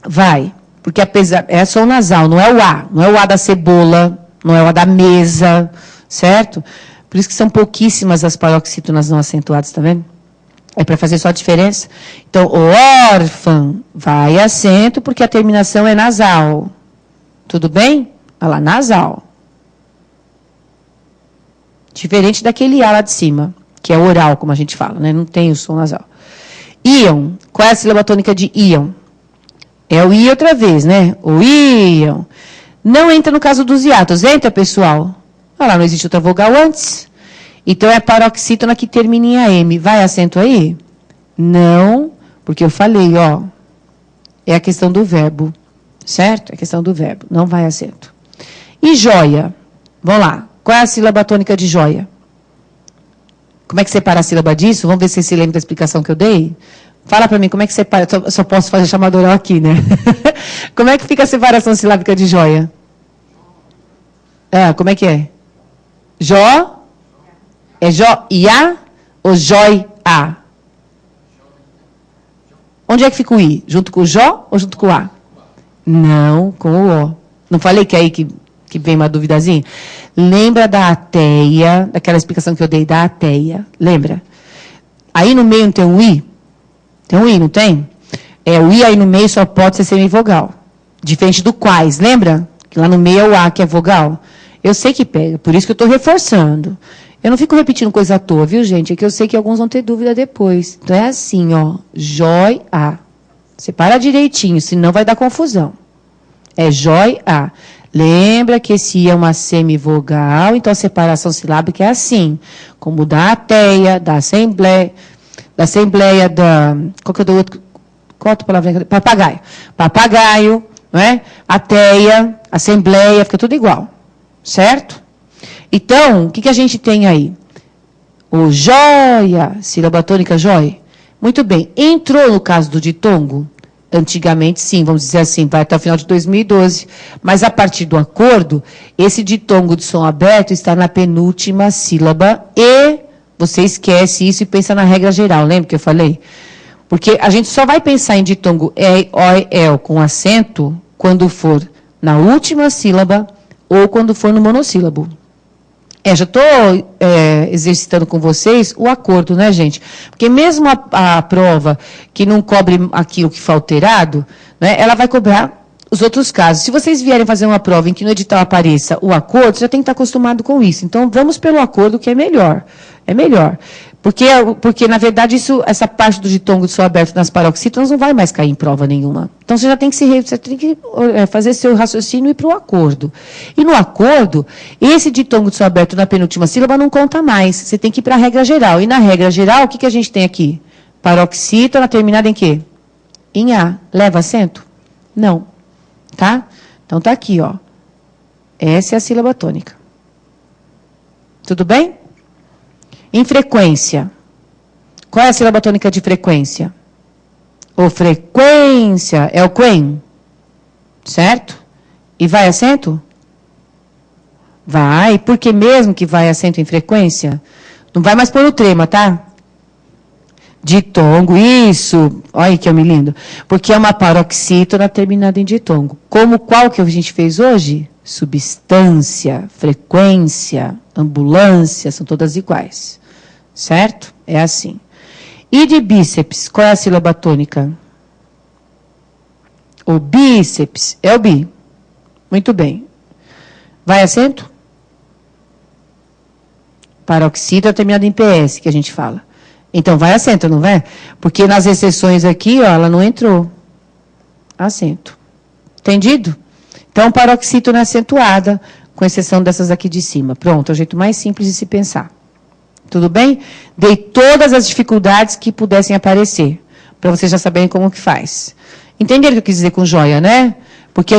Vai, porque é som nasal, não é o A da cebola, não é o A da mesa, certo? Por isso que são pouquíssimas as paroxítonas não acentuadas, tá vendo? É para fazer só a diferença. Então, o órfão vai acento, porque a terminação é nasal. Tudo bem? Olha lá, nasal. Diferente daquele A lá de cima, que é oral, como a gente fala, né? Não tem o som nasal. Íon, qual é a sílaba tônica de íon? É o I outra vez, né? O íon. Não entra no caso dos hiatos. Entra, pessoal? Olha lá, não existe outra vogal antes. Então, é a paroxítona que termina em AM. Vai acento aí? Não, porque eu falei, ó. É a questão do verbo. Certo? É a questão do verbo. Não vai acento. E joia? Vamos lá. Qual é a sílaba tônica de joia? Como é que separa a sílaba disso? Vamos ver se você se lembra da explicação que eu dei? Fala para mim, como é que separa? Eu só posso fazer chamada oral aqui, né? Como é que fica a separação silábica de joia? Como é que é? Jó? É jó-ia ou jói-a? Onde é que fica o i? Junto com o jó ou junto com o a? Não, com o o. Não falei que é aí que vem uma duvidazinha? Lembra da ateia, daquela explicação que eu dei da ateia? Lembra? Aí no meio não tem um i? Tem um i, não tem? O i aí no meio só pode ser semivogal. Diferente do quais, lembra? Que lá no meio é o a, que é vogal. Eu sei que pega, por isso que eu estou reforçando. Eu não fico repetindo coisa à toa, viu, gente? É que eu sei que alguns vão ter dúvida depois. Então é assim, ó. Jói-a. Separa direitinho, senão vai dar confusão. É jói-a. Lembra que esse i é uma semivogal, então a separação silábica é assim. Como da ateia, da assembleia, qual que é o outro? Qual outra palavra? Papagaio. Papagaio, não é? Ateia, assembleia, fica tudo igual. Certo? Então, o que a gente tem aí? O joia, sílaba tônica jóia. Muito bem. Entrou no caso do ditongo? Antigamente, sim, vamos dizer assim, vai até o final de 2012. Mas a partir do acordo, esse ditongo de som aberto está na penúltima sílaba e você esquece isso e pensa na regra geral. Lembra que eu falei? Porque a gente só vai pensar em ditongo e, o e, el com acento quando for na última sílaba ou quando for no monossílabo. Já estou exercitando com vocês o acordo, né, gente? Porque mesmo a prova que não cobre aquilo que foi alterado, né, ela vai cobrar os outros casos. Se vocês vierem fazer uma prova em que no edital apareça o acordo, você já tem que estar acostumado com isso. Então, vamos pelo acordo, que é melhor. É melhor. Porque na verdade, essa parte do ditongo de som aberto nas paroxítonas não vai mais cair em prova nenhuma. Então, você já tem que fazer seu raciocínio e ir para o acordo. E no acordo, esse ditongo de som aberto na penúltima sílaba não conta mais. Você tem que ir para a regra geral. E na regra geral, o que a gente tem aqui? Paroxítona terminada em quê? Em A. Leva acento? Não. Tá? Então, está aqui, ó. Essa é a sílaba tônica. Tudo bem? Em frequência. Qual é a sílaba tônica de frequência? Ou frequência é o quen. Certo? E vai acento? Vai, porque mesmo que vai acento em frequência, não vai mais pôr o trema, tá? Ditongo, isso. Olha que homem lindo. Porque é uma paroxítona terminada em ditongo. Como qual que a gente fez hoje? Substância, frequência, ambulância, são todas iguais. Certo? É assim. E de bíceps, qual é a sílaba tônica? O bíceps é o bi. Muito bem. Vai acento? Paroxítona terminada em PS, que a gente fala. Então, vai acento, não vai? Porque nas exceções aqui, ó, ela não entrou. Acento. Entendido? Então, paroxítona acentuada, com exceção dessas aqui de cima. Pronto, é o jeito mais simples de se pensar. Tudo bem? Dei todas as dificuldades que pudessem aparecer, para vocês já saberem como que faz. Entenderam o que eu quis dizer com joia, né? Porque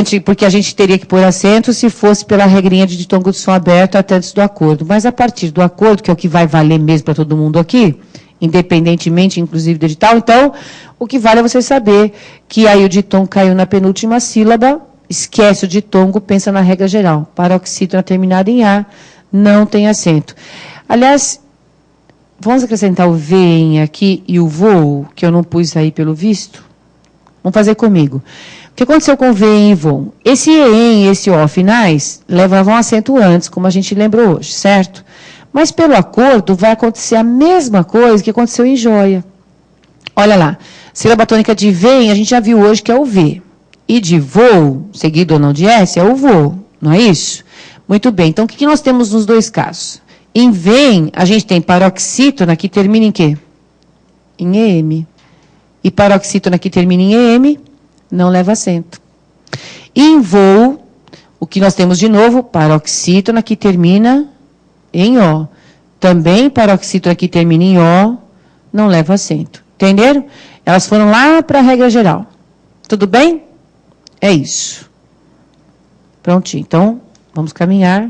a gente teria que pôr acento se fosse pela regrinha de ditongo de som aberto até antes do acordo. Mas a partir do acordo, que é o que vai valer mesmo para todo mundo aqui, independentemente, inclusive, do edital, então, o que vale é você saber que aí o ditongo caiu na penúltima sílaba, esquece o ditongo, pensa na regra geral. Paroxítona terminada em A, não tem acento. Aliás, vamos acrescentar o vem aqui e o vou, que eu não pus aí pelo visto? Vamos fazer comigo. O que aconteceu com vem e vão? Esse em e esse o finais levavam acento antes, como a gente lembrou hoje, certo? Mas pelo acordo vai acontecer a mesma coisa que aconteceu em joia. Olha lá, sílaba tônica de vem, a gente já viu hoje que é o V. E de vou, seguido ou não de S, é o vou, não é isso? Muito bem, então o que nós temos nos dois casos? Em vem, a gente tem paroxítona que termina em quê? Em EM. E paroxítona que termina em EM, não leva acento. E em voo, o que nós temos de novo? Paroxítona que termina em O. Também paroxítona que termina em O, não leva acento. Entenderam? Elas foram lá para a regra geral. Tudo bem? É isso. Prontinho. Então, vamos caminhar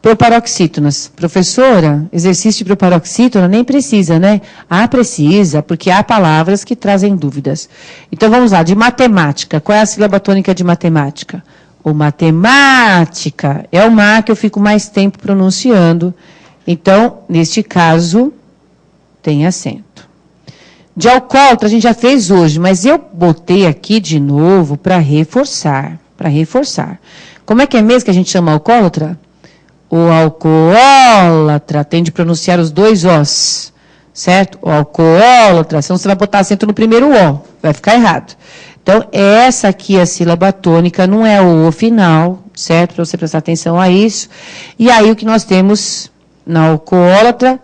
Proparoxítonas. Professora, exercício de proparoxítona nem precisa, né? Ah, precisa, porque há palavras que trazem dúvidas. Então, vamos lá, de matemática. Qual é a sílaba tônica de matemática? O matemática. É o má que eu fico mais tempo pronunciando. Então, neste caso, tem acento. De alcoólatra, a gente já fez hoje, mas eu botei aqui de novo para reforçar. Para reforçar. Como é que é mesmo que a gente chama alcoólatra? O alcoólatra, tem de pronunciar os dois Os, certo? O alcoólatra, senão você vai botar acento no primeiro O, vai ficar errado. Então, essa aqui é a sílaba tônica, não é o final, certo? Para você prestar atenção a isso. E aí, o que nós temos na alcoólatra,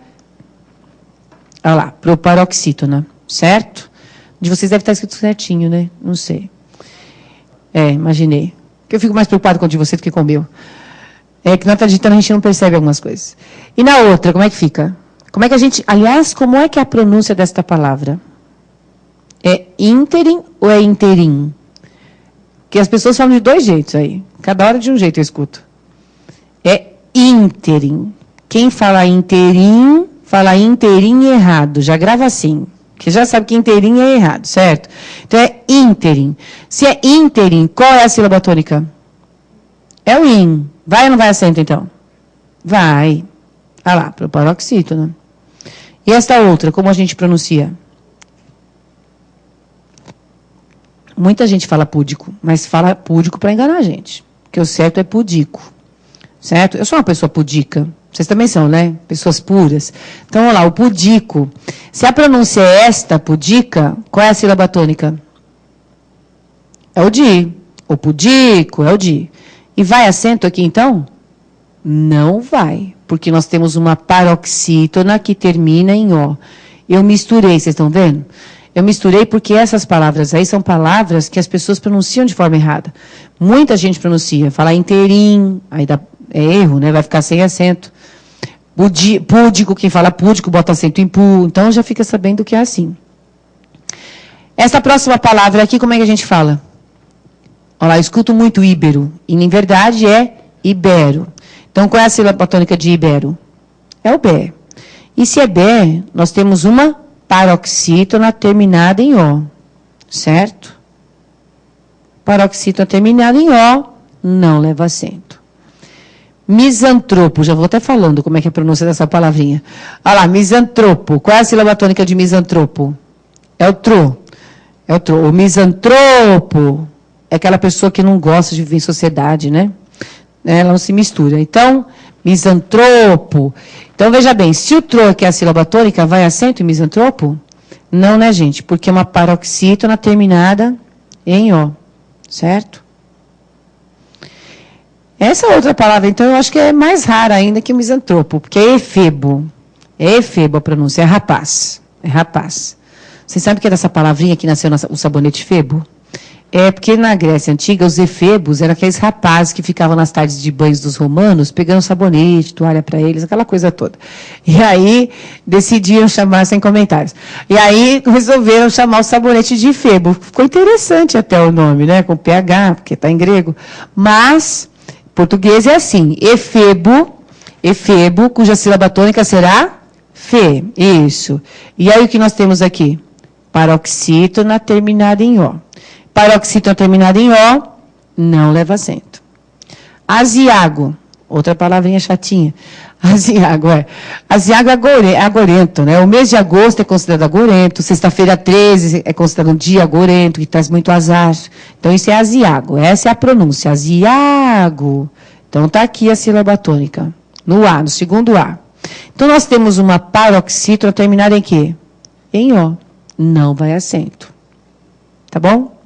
olha lá, proparoxítona, certo? De vocês deve estar escrito certinho, né? Não sei. Imaginei. Porque eu fico mais preocupado com o de você do que com o meu. É que na outra digitando a gente não percebe algumas coisas. E na outra, como é que fica? Como é que a gente... Aliás, como é que é a pronúncia desta palavra? É ínterim ou é interim? Porque as pessoas falam de dois jeitos aí. Cada hora de um jeito eu escuto. É ínterim. Quem fala interim errado. Já grava assim. Porque já sabe que interim é errado, certo? Então é ínterim. Se é ínterim, qual é a sílaba tônica? É o in. Vai ou não vai acento, então? Vai. Ah lá, proparoxítona. E esta outra, como a gente pronuncia? Muita gente fala púdico, mas fala púdico para enganar a gente. Porque o certo é pudico. Certo? Eu sou uma pessoa pudica. Vocês também são, né? Pessoas puras. Então, olha lá, o pudico. Se a pronúncia é esta, pudica, qual é a sílaba tônica? É o di. O pudico é o di. E vai acento aqui, então? Não vai, porque nós temos uma paroxítona que termina em O. Eu misturei, vocês estão vendo? Eu misturei porque essas palavras aí são palavras que as pessoas pronunciam de forma errada. Muita gente pronuncia, fala inteirim, aí é erro, né? Vai ficar sem acento. Púdico, quem fala púdico, bota acento em pu, então já fica sabendo que é assim. Essa próxima palavra aqui, como é que a gente fala? Olha lá, eu escuto muito íbero. E, em verdade, é ibero. Então, qual é a sílaba tônica de ibero? É o bé. E se é bé, nós temos uma paroxítona terminada em O. Certo? Paroxítona terminada em O, não leva acento. Misantropo, já vou até falando como é que é a pronúncia dessa palavrinha. Olha lá, misantropo. Qual é a sílaba tônica de misantropo? É o tro. É o tro. O misantropo é aquela pessoa que não gosta de viver em sociedade, né? Ela não se mistura. Então, misantropo. Então, veja bem, se o tro, que é a sílaba tônica, vai acento em misantropo? Não, né, gente? Porque é uma paroxítona terminada em O. Certo? Essa outra palavra, então, eu acho que é mais rara ainda que o misantropo, porque é efebo. É efebo a pronúncia, é rapaz. É rapaz. Vocês sabem que é dessa palavrinha que nasceu o sabonete febo? É porque na Grécia Antiga, os efebos eram aqueles rapazes que ficavam nas tardes de banhos dos romanos, pegando sabonete, toalha para eles, aquela coisa toda. E aí, decidiram chamar, sem comentários. E aí, resolveram chamar o sabonete de efebo. Ficou interessante até o nome, né? Com PH, porque está em grego. Mas, português é assim, efebo, cuja sílaba tônica será fe. Isso. E aí, o que nós temos aqui? Paroxítona terminada em O. Paroxítona terminada em O, não leva acento. Aziago, outra palavrinha chatinha. Aziago, Aziago é agorento, né? O mês de agosto é considerado agorento, sexta-feira 13 é considerado um dia agorento, que traz muito azar. Então, isso é aziago, essa é a pronúncia, aziago. Então, está aqui a sílaba tônica, no A, no segundo A. Então, nós temos uma paroxítona terminada em quê? Em O, não vai acento. Tá bom?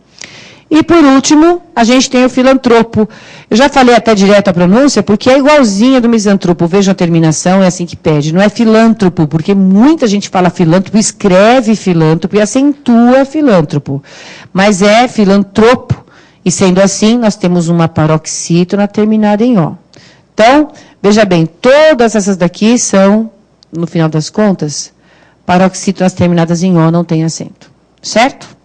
E, por último, a gente tem o filantropo. Eu já falei até direto a pronúncia, porque é igualzinha do misantropo. Vejam a terminação, é assim que pede. Não é filântropo, porque muita gente fala filântropo, escreve filântropo e acentua filântropo. Mas é filantropo. E, sendo assim, nós temos uma paroxítona terminada em O. Então, veja bem, todas essas daqui são, no final das contas, paroxítonas terminadas em O, não tem acento. Certo?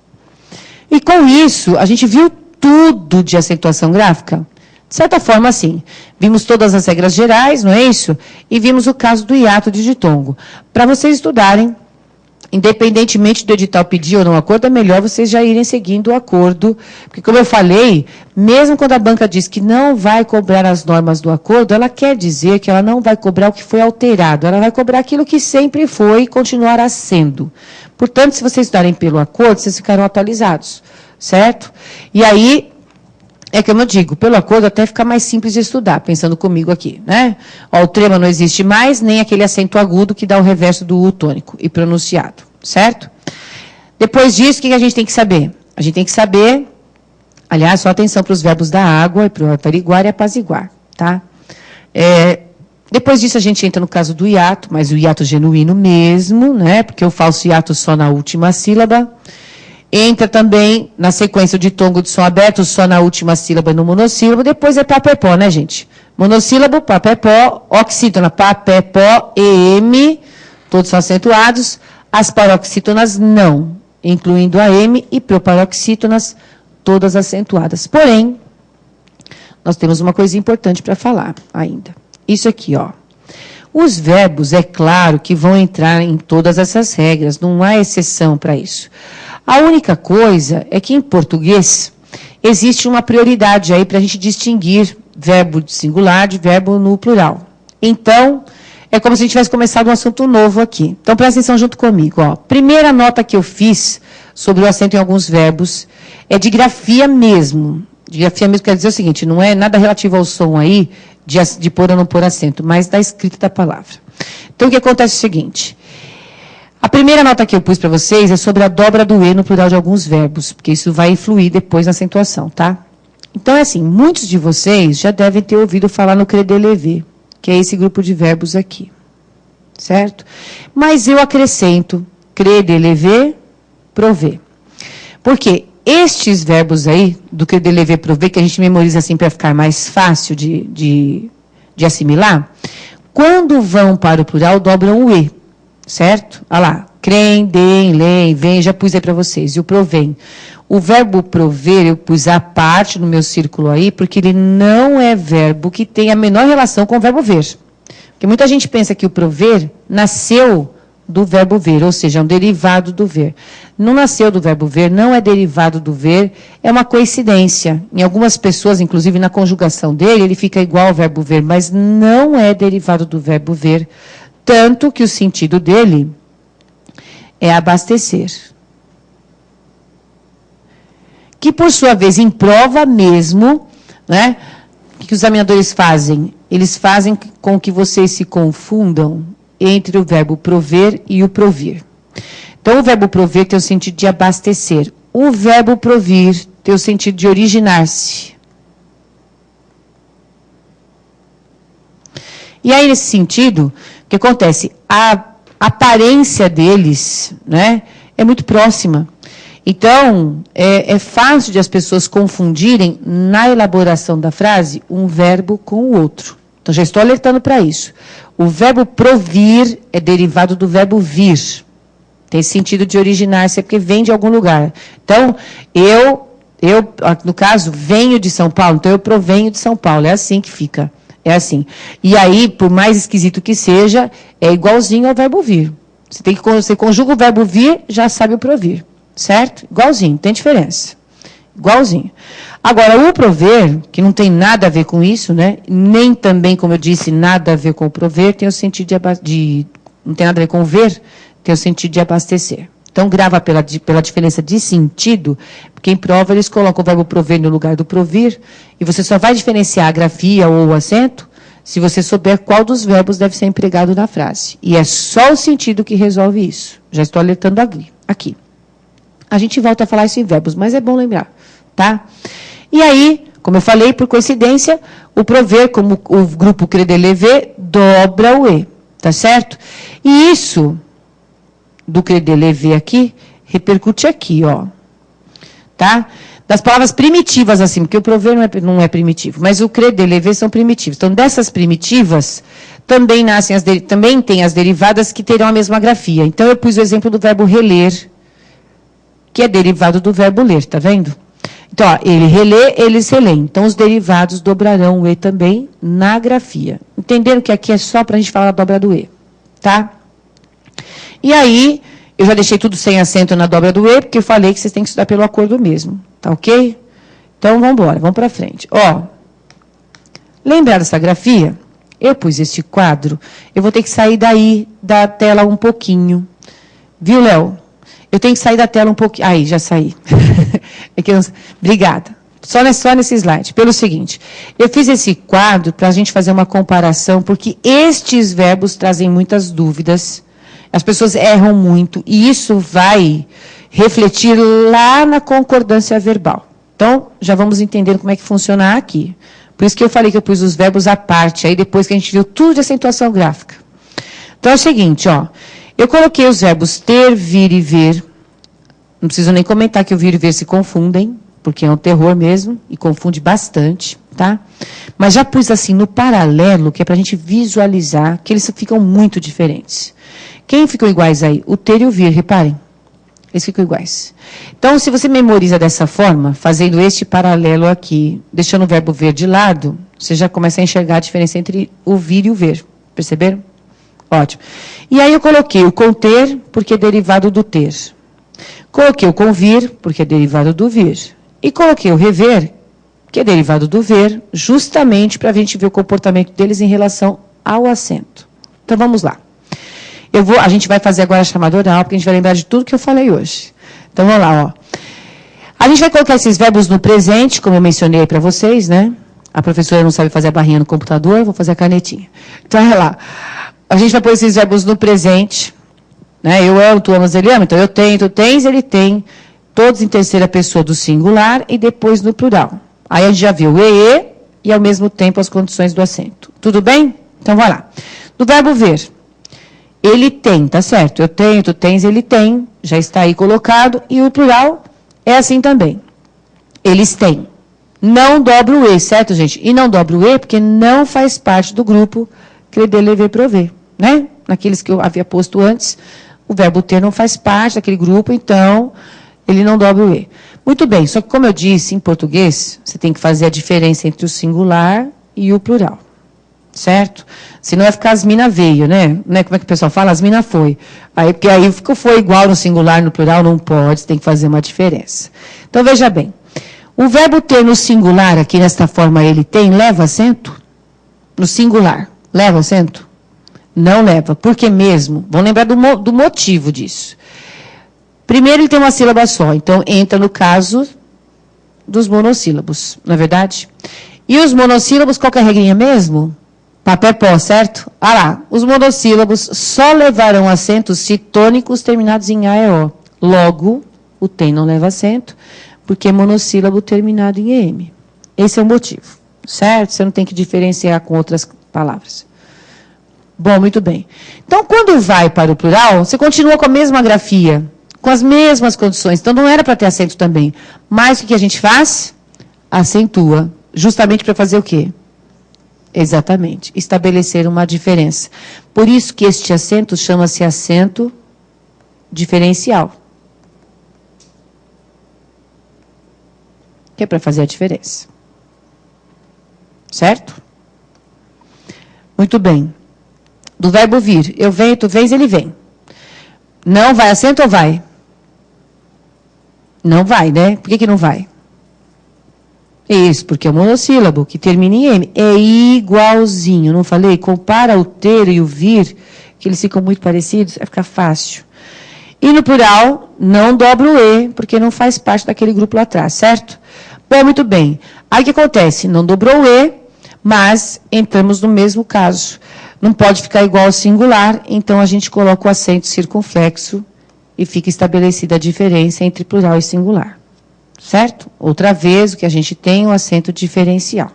E com isso, a gente viu tudo de acentuação gráfica? De certa forma, sim. Vimos todas as regras gerais, não é isso? E vimos o caso do hiato de ditongo. Para vocês estudarem, independentemente do edital pedir ou não acordo, é melhor vocês já irem seguindo o acordo. Porque, como eu falei, mesmo quando a banca diz que não vai cobrar as normas do acordo, ela quer dizer que ela não vai cobrar o que foi alterado. Ela vai cobrar aquilo que sempre foi e continuará sendo. Portanto, se vocês estudarem pelo acordo, vocês ficarão atualizados. Certo? E aí, é como eu digo, pelo acordo até fica mais simples de estudar, pensando comigo aqui, né? Ó, o trema não existe mais, nem aquele acento agudo que dá o reverso do U tônico e pronunciado, certo? Depois disso, o que a gente tem que saber? A gente tem que saber, aliás, só atenção para os verbos da água, e para o averiguar e apaziguar, tá? Depois disso, a gente entra no caso do hiato, mas o hiato genuíno mesmo, né? Porque eu faço hiato só na última sílaba. Entra também na sequência de ditongo de som aberto, só na última sílaba no monossílabo. Depois é papé-pó, né, gente? Monossílabo, papé-pó, oxítona, papé-pó, EM, todos são acentuados. As paroxítonas não, incluindo a M e proparoxítonas, todas acentuadas. Porém, nós temos uma coisa importante para falar ainda. Isso aqui, ó. Os verbos, é claro que vão entrar em todas essas regras, não há exceção para isso. A única coisa é que, em português, existe uma prioridade aí para a gente distinguir verbo singular de verbo no plural. Então, é como se a gente tivesse começado um assunto novo aqui. Então, presta atenção junto comigo. Ó. Primeira nota que eu fiz sobre o acento em alguns verbos é de grafia mesmo. De grafia mesmo quer dizer o seguinte, não é nada relativo ao som aí, de pôr ou não pôr acento, mas da escrita da palavra. Então, o que acontece é o seguinte. A primeira nota que eu pus para vocês é sobre a dobra do E no plural de alguns verbos, porque isso vai influir depois na acentuação, tá? Então, é assim, muitos de vocês já devem ter ouvido falar no credelever, que é esse grupo de verbos aqui, certo? Mas eu acrescento credelever, prover. Porque estes verbos aí, do credelever, prover, que a gente memoriza assim para ficar mais fácil de assimilar, quando vão para o plural, dobram o E. Certo? Olha lá. Crem, deem, leem, vem, já pus aí para vocês. E o provém. O verbo prover, eu pus a parte no meu círculo aí, porque ele não é verbo que tem a menor relação com o verbo ver. Porque muita gente pensa que o prover nasceu do verbo ver, ou seja, é um derivado do ver. Não nasceu do verbo ver, não é derivado do ver, é uma coincidência. Em algumas pessoas, inclusive na conjugação dele, ele fica igual ao verbo ver, mas não é derivado do verbo ver. Tanto que o sentido dele é abastecer. Que, por sua vez, em prova mesmo, né, o que os examinadores fazem? Eles fazem com que vocês se confundam entre o verbo prover e o provir. Então, o verbo prover tem o sentido de abastecer. O verbo provir tem o sentido de originar-se. E aí, nesse sentido, o que acontece? A aparência deles, né, é muito próxima. Então, é fácil de as pessoas confundirem, na elaboração da frase, um verbo com o outro. Então, já estou alertando para isso. O verbo provir é derivado do verbo vir. Tem sentido de originar-se, é porque vem de algum lugar. Então, eu, no caso, venho de São Paulo, então eu provenho de São Paulo. É assim que fica. É assim. E aí, por mais esquisito que seja, é igualzinho ao verbo vir. Você conjuga o verbo vir, já sabe o provir. Certo? Igualzinho, tem diferença. Igualzinho. Agora, o prover, que não tem nada a ver com isso, né? Nem também, como eu disse, nada a ver com o prover, tem o sentido não tem nada a ver com o ver, tem o sentido de abastecer. Então, grava pela diferença de sentido, porque em prova eles colocam o verbo prover no lugar do provir, e você só vai diferenciar a grafia ou o acento se você souber qual dos verbos deve ser empregado na frase. E é só o sentido que resolve isso. Já estou alertando aqui. A gente volta a falar isso em verbos, mas é bom lembrar, tá? E aí, como eu falei, por coincidência, o prover, como o grupo credelever, dobra o E, tá certo? E isso, do credelever aqui, repercute aqui, ó. Tá? Das palavras primitivas, assim, porque o prover não é primitivo, mas o credelever são primitivos. Então, dessas primitivas, também também tem as derivadas que terão a mesma grafia. Então, eu pus o exemplo do verbo reler, que é derivado do verbo ler, tá vendo? Então, ó, ele relê, eles relêem. Então, os derivados dobrarão o E também na grafia. Entenderam que aqui é só para a gente falar da dobra do E, tá? E aí, eu já deixei tudo sem acento na dobra do E, porque eu falei que vocês têm que estudar pelo acordo mesmo, tá ok? Então, vamos embora, vamos para frente. Ó, lembrar dessa grafia? Eu pus este quadro, eu vou ter que sair daí da tela um pouquinho. Viu, Léo? Eu tenho que sair da tela um pouquinho. Aí, já saí. É que eu... Obrigada. Só nesse slide. Pelo seguinte, eu fiz esse quadro para a gente fazer uma comparação, porque estes verbos trazem muitas dúvidas. As pessoas erram muito, e isso vai refletir lá na concordância verbal. Então, já vamos entender como é que funciona aqui. Por isso que eu falei que eu pus os verbos à parte, aí depois que a gente viu tudo de acentuação gráfica. Então, é o seguinte, ó. Eu coloquei os verbos ter, vir e ver. Não preciso nem comentar que o vir e ver se confundem, porque é um terror mesmo, e confunde bastante, tá? Mas já pus assim no paralelo, que é para a gente visualizar que eles ficam muito diferentes. Quem ficam iguais aí? O ter e o vir, reparem. Eles ficam iguais. Então, se você memoriza dessa forma, fazendo este paralelo aqui, deixando o verbo ver de lado, você já começa a enxergar a diferença entre o vir e o ver. Perceberam? Ótimo. E aí eu coloquei o conter, porque é derivado do ter. Coloquei o convir, porque é derivado do vir. E coloquei o rever, que é derivado do ver, justamente para a gente ver o comportamento deles em relação ao acento. Então, vamos lá. A gente vai fazer agora a chamada oral, porque a gente vai lembrar de tudo que eu falei hoje. Então, vamos lá, ó. A gente vai colocar esses verbos no presente, como eu mencionei para vocês, né? A professora não sabe fazer a barrinha no computador, eu vou fazer a canetinha. Então, olha lá. A gente vai pôr esses verbos no presente, né? Eu amo, tu amas, ele ama. Então, eu tenho, tu tens, ele tem. Todos em terceira pessoa do singular e depois no plural. Aí a gente já viu o e e, ao mesmo tempo, as condições do acento. Tudo bem? Então, vai lá. Do verbo ver. Ele tem, tá certo? Eu tenho, tu tens, ele tem. Já está aí colocado. E o plural é assim também. Eles têm. Não dobra o E, certo, gente? E não dobra o E porque não faz parte do grupo credê, lever, prover, né? Naqueles que eu havia posto antes, o verbo ter não faz parte daquele grupo, então ele não dobra o E. Muito bem, só que como eu disse, em português, você tem que fazer a diferença entre o singular e o plural. Certo? Senão vai ficar as mina veio, né? Como é que o pessoal fala? As mina foi. Aí, porque aí foi igual no singular e no plural, não pode, você tem que fazer uma diferença. Então, veja bem. O verbo ter no singular, aqui nesta forma ele tem, leva acento? No singular, leva acento? Não leva. Por que mesmo? Vamos lembrar do motivo disso. Primeiro, ele tem uma sílaba só. Então, entra no caso dos monossílabos, não é verdade? E os monossílabos, qual que é a regrinha mesmo? Papel pó, certo? Ah lá, os monossílabos só levarão acentos se tônicos terminados em A e O. Logo, o tem não leva acento, porque é monossílabo terminado em EM. Esse é o motivo, certo? Você não tem que diferenciar com outras palavras. Bom, muito bem. Então, quando vai para o plural, você continua com a mesma grafia, com as mesmas condições. Então, não era para ter acento também. Mas o que a gente faz? Acentua. Justamente para fazer o quê? Exatamente. Estabelecer uma diferença. Por isso que este acento chama-se acento diferencial. Que é para fazer a diferença. Certo? Muito bem. Do verbo vir. Eu venho, tu vens, ele vem. Não vai acento ou vai? Não vai, né? Por que não vai? Isso, porque é o monossílabo, que termina em M. É igualzinho, não falei? Compara o ter e o vir, que eles ficam muito parecidos, vai ficar fácil. E no plural, não dobra o E, porque não faz parte daquele grupo lá atrás, certo? Bom, muito bem. Aí o que acontece? Não dobrou o E, mas entramos no mesmo caso. Não pode ficar igual ao singular, então a gente coloca o acento circunflexo e fica estabelecida a diferença entre plural e singular. Certo? Outra vez, o que a gente tem é o acento diferencial.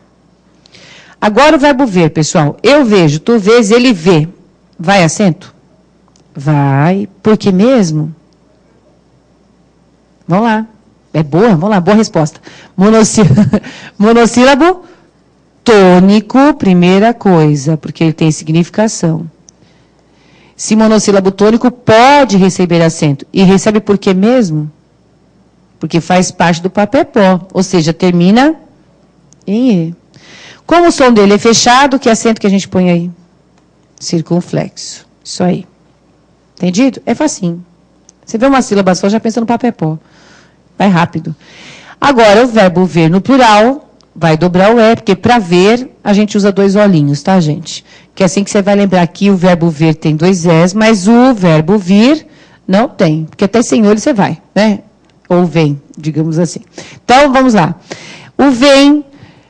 Agora o verbo ver, pessoal. Eu vejo, tu vês, ele vê. Vai acento? Vai. Por que mesmo? Vamos lá. É boa? Vamos lá, boa resposta. Monossílabo tônico, primeira coisa, porque ele tem significação. Se monossílabo tônico pode receber acento. E recebe por que mesmo? porque faz parte do papel, ou seja, termina em E. Como o som dele é fechado, que acento que a gente põe aí? Circunflexo. Isso aí. Entendido? É facinho. Você vê uma sílaba só, já pensa no papel. Vai rápido. Agora, o verbo ver no plural vai dobrar o E, porque para ver a gente usa 2 olhinhos, tá, gente? Que é assim que você vai lembrar que o verbo ver tem 2 Es, mas o verbo vir não tem. Porque até sem olho você vai, né? Ou vem, digamos assim. Então, vamos lá. O vem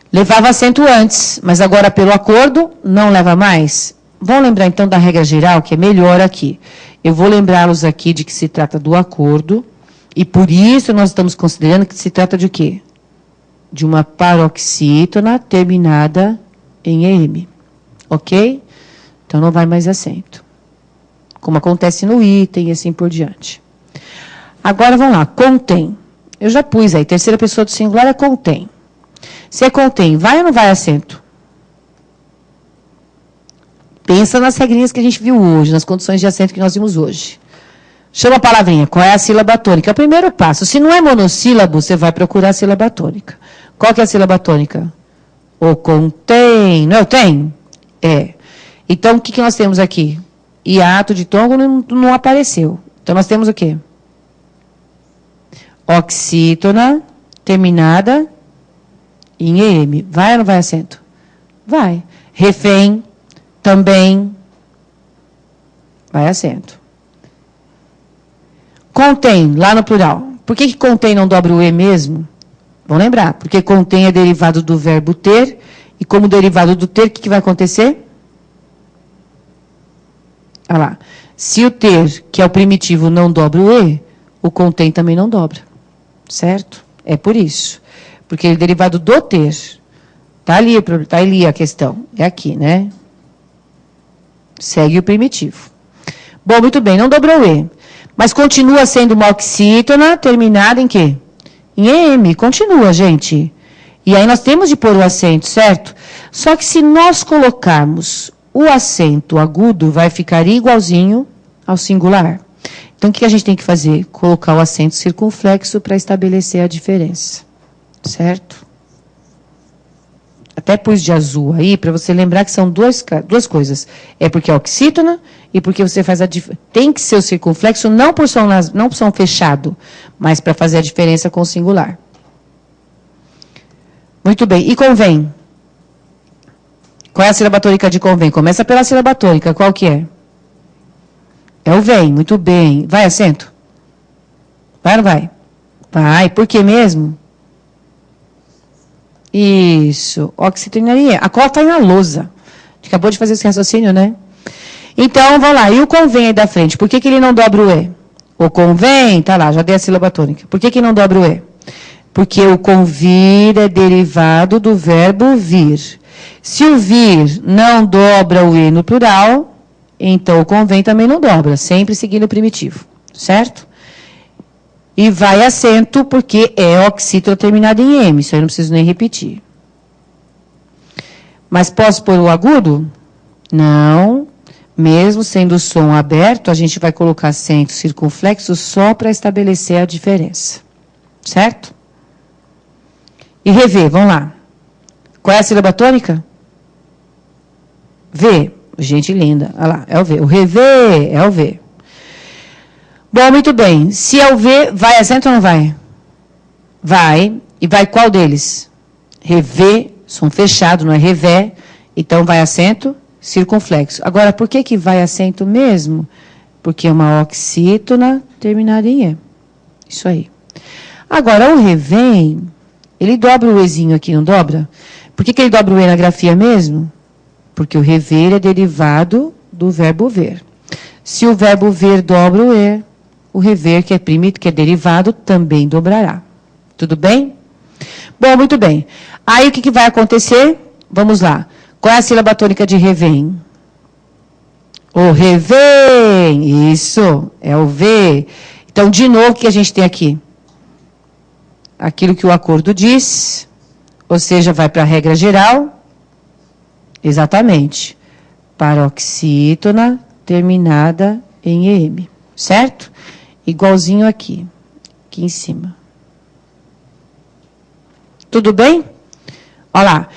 levava acento antes, mas agora pelo acordo não leva mais. Vamos lembrar então da regra geral, que é melhor aqui. Eu vou lembrá-los aqui de que se trata do acordo, e por isso nós estamos considerando que se trata de quê? De uma paroxítona terminada em EM. Ok? Então não vai mais acento. Como acontece no item e assim por diante. Agora vamos lá, contém. Eu já pus aí, terceira pessoa do singular é contém. Se é contém, vai ou não vai acento? Pensa nas regrinhas que a gente viu hoje, nas condições de acento que nós vimos hoje. Chama a palavrinha, qual é a sílaba tônica? É o primeiro passo. Se não é monossílabo, você vai procurar a sílaba tônica. Qual que é a sílaba tônica? O contém. Não é o tem? É. Então, o que nós temos aqui? Hiato de tom não apareceu. Então, nós temos o quê? Oxítona terminada em EM. Vai ou não vai acento? Vai. Refém também vai acento. Contém, lá no plural. Por que contém não dobra o E mesmo? Vão lembrar. Porque contém é derivado do verbo ter. E como derivado do ter, o que vai acontecer? Olha lá. Se o ter, que é o primitivo, não dobra o E, o contém também não dobra. Certo? É por isso. Porque ele é derivado do ter. Tá ali a questão. É aqui, né? Segue o primitivo. Bom, muito bem, não dobrou o E. Mas continua sendo uma oxítona terminada em quê? Em EM. Continua, gente. E aí nós temos de pôr o acento, certo? Só que se nós colocarmos o acento agudo, vai ficar igualzinho ao singular. Então, o que a gente tem que fazer? Colocar o acento circunflexo para estabelecer a diferença. Certo? Até pus de azul aí, para você lembrar que são duas coisas. É porque é oxítona e porque você faz a diferença. Tem que ser o circunflexo, não por som fechado, mas para fazer a diferença com o singular. Muito bem. E convém? Qual é a sílaba tônica de convém? Começa pela sílaba tônica. Qual que é? É o vem. Muito bem. Vai acento? Vai ou não vai? Vai. Por que mesmo? Isso. Oxitonaria. A cola está na lousa. A gente acabou de fazer esse raciocínio, né? Então, vamos lá. E o convém aí da frente? Por que ele não dobra o E? O convém, tá lá, já dei a sílaba tônica. Por que não dobra o E? Porque o convir é derivado do verbo vir. Se o vir não dobra o E no plural, então o convém também não dobra, sempre seguindo o primitivo. Certo? E vai acento porque é oxítona terminada em M. Isso aí não preciso nem repetir. Mas posso pôr o agudo? Não. Mesmo sendo o som aberto, a gente vai colocar acento circunflexo só para estabelecer a diferença. Certo? E rever, vamos lá. Qual é a sílaba tônica? V. Gente linda. Olha lá, é o V. O rever é o V. Bom, muito bem. Se é o V, vai acento ou não vai? Vai. E vai qual deles? Rever, som fechado, não é revé. Então, vai acento circunflexo. Agora, por que vai acento mesmo? Porque é uma oxítona terminada em E. Isso aí. Agora, o revém, ele dobra o Ezinho aqui, não dobra? Por que ele dobra o E na grafia mesmo? Porque o rever é derivado do verbo ver. Se o verbo ver dobra o E, o rever, que é derivado, também dobrará. Tudo bem? Bom, muito bem. Aí, o que vai acontecer? Vamos lá. Qual é a sílaba tônica de revém? O revém. Isso, é o V. Então, de novo, o que a gente tem aqui? Aquilo que o acordo diz, ou seja, vai para a regra geral. Exatamente. Paroxítona terminada em EM. Certo? Igualzinho aqui em cima. Tudo bem? Olha lá.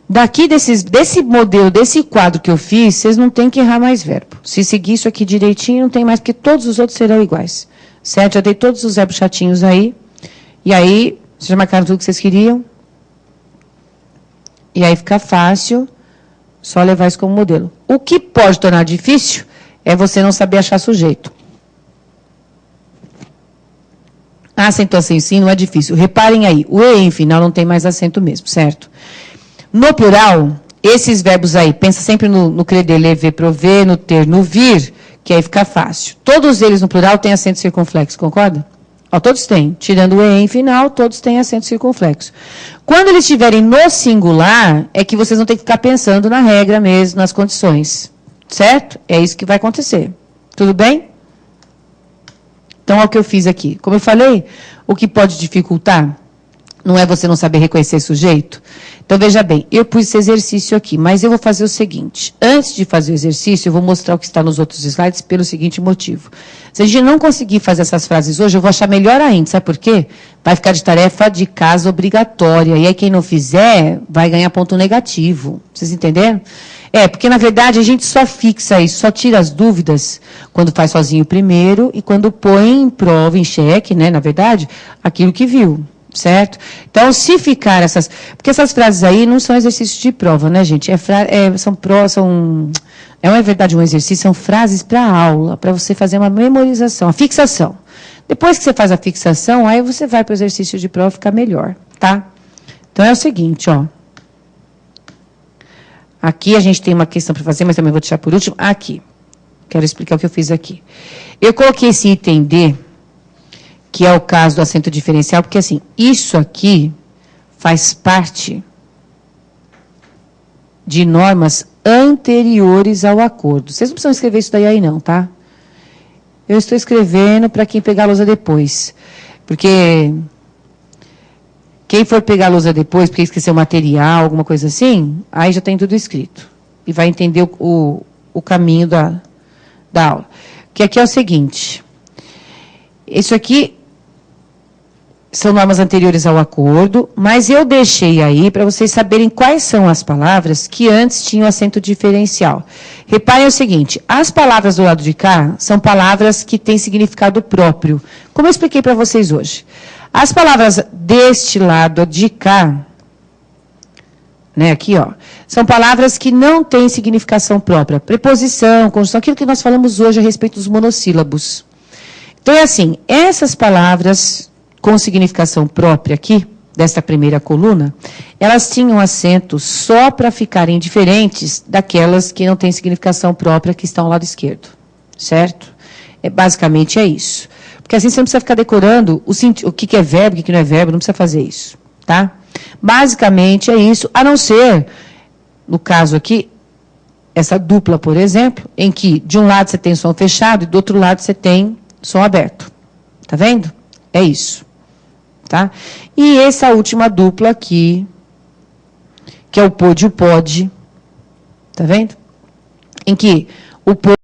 Daqui desse modelo, desse quadro que eu fiz, vocês não tem que errar mais verbo. Se seguir isso aqui direitinho, não tem mais, porque todos os outros serão iguais. Certo? Já dei todos os verbos chatinhos aí. E aí, vocês já marcaram tudo que vocês queriam. E aí fica fácil, só levar isso como modelo. O que pode tornar difícil é você não saber achar sujeito. A acentuação em si não é difícil. Reparem aí, o E em final não tem mais acento mesmo, certo? No plural, esses verbos aí, pensa sempre no crer, ler, ver, prover, no ter, no vir, que aí fica fácil. Todos eles no plural têm acento circunflexo, concorda? Ó, todos têm. Tirando o E em final, todos têm acento circunflexo. Quando eles estiverem no singular, é que vocês vão ter que ficar pensando na regra mesmo, nas condições. Certo? É isso que vai acontecer. Tudo bem? Então, é o que eu fiz aqui. Como eu falei, o que pode dificultar não é você não saber reconhecer sujeito. Então, veja bem, eu pus esse exercício aqui, mas eu vou fazer o seguinte. Antes de fazer o exercício, eu vou mostrar o que está nos outros slides pelo seguinte motivo. Se a gente não conseguir fazer essas frases hoje, eu vou achar melhor ainda. Sabe por quê? Vai ficar de tarefa de casa obrigatória. E aí, quem não fizer, vai ganhar ponto negativo. Vocês entenderam? Porque, na verdade, a gente só fixa isso, só tira as dúvidas quando faz sozinho primeiro e quando põe em prova, em xeque, né, na verdade, aquilo que viu. Certo? Então, se ficar essas... Porque essas frases aí não são exercícios de prova, né, gente? É uma verdade um exercício, são frases para aula, para você fazer uma memorização, a fixação. Depois que você faz a fixação, aí você vai para o exercício de prova ficar melhor, tá? Então, é o seguinte, ó. Aqui a gente tem uma questão para fazer, mas também vou deixar por último. Aqui. Quero explicar o que eu fiz aqui. Eu coloquei esse item D, que é o caso do acento diferencial, porque, assim, isso aqui faz parte de normas anteriores ao acordo. Vocês não precisam escrever isso daí aí, não, tá? Eu estou escrevendo para quem pegar a lousa depois. Porque quem for pegar a lousa depois, porque esqueceu material, alguma coisa assim, aí já tem tudo escrito. E vai entender o caminho da aula. Que aqui é o seguinte. Isso aqui são normas anteriores ao acordo, mas eu deixei aí para vocês saberem quais são as palavras que antes tinham acento diferencial. Reparem o seguinte, as palavras do lado de cá são palavras que têm significado próprio, como eu expliquei para vocês hoje. As palavras deste lado de cá, né, aqui, ó, são palavras que não têm significação própria. Preposição, conjunção, aquilo que nós falamos hoje a respeito dos monossílabos. Então, é assim, essas palavras com significação própria aqui, desta primeira coluna, elas tinham acento só para ficarem diferentes daquelas que não têm significação própria que estão ao lado esquerdo. Certo? Basicamente é isso. Porque assim você não precisa ficar decorando o que é verbo, o que não é verbo, não precisa fazer isso. Tá? Basicamente é isso, a não ser, no caso aqui, essa dupla, por exemplo, em que de um lado você tem som fechado e do outro lado você tem som aberto. Tá vendo? É isso. Tá? E essa última dupla aqui, que é o pôde e o pode, tá vendo? Em que o pôde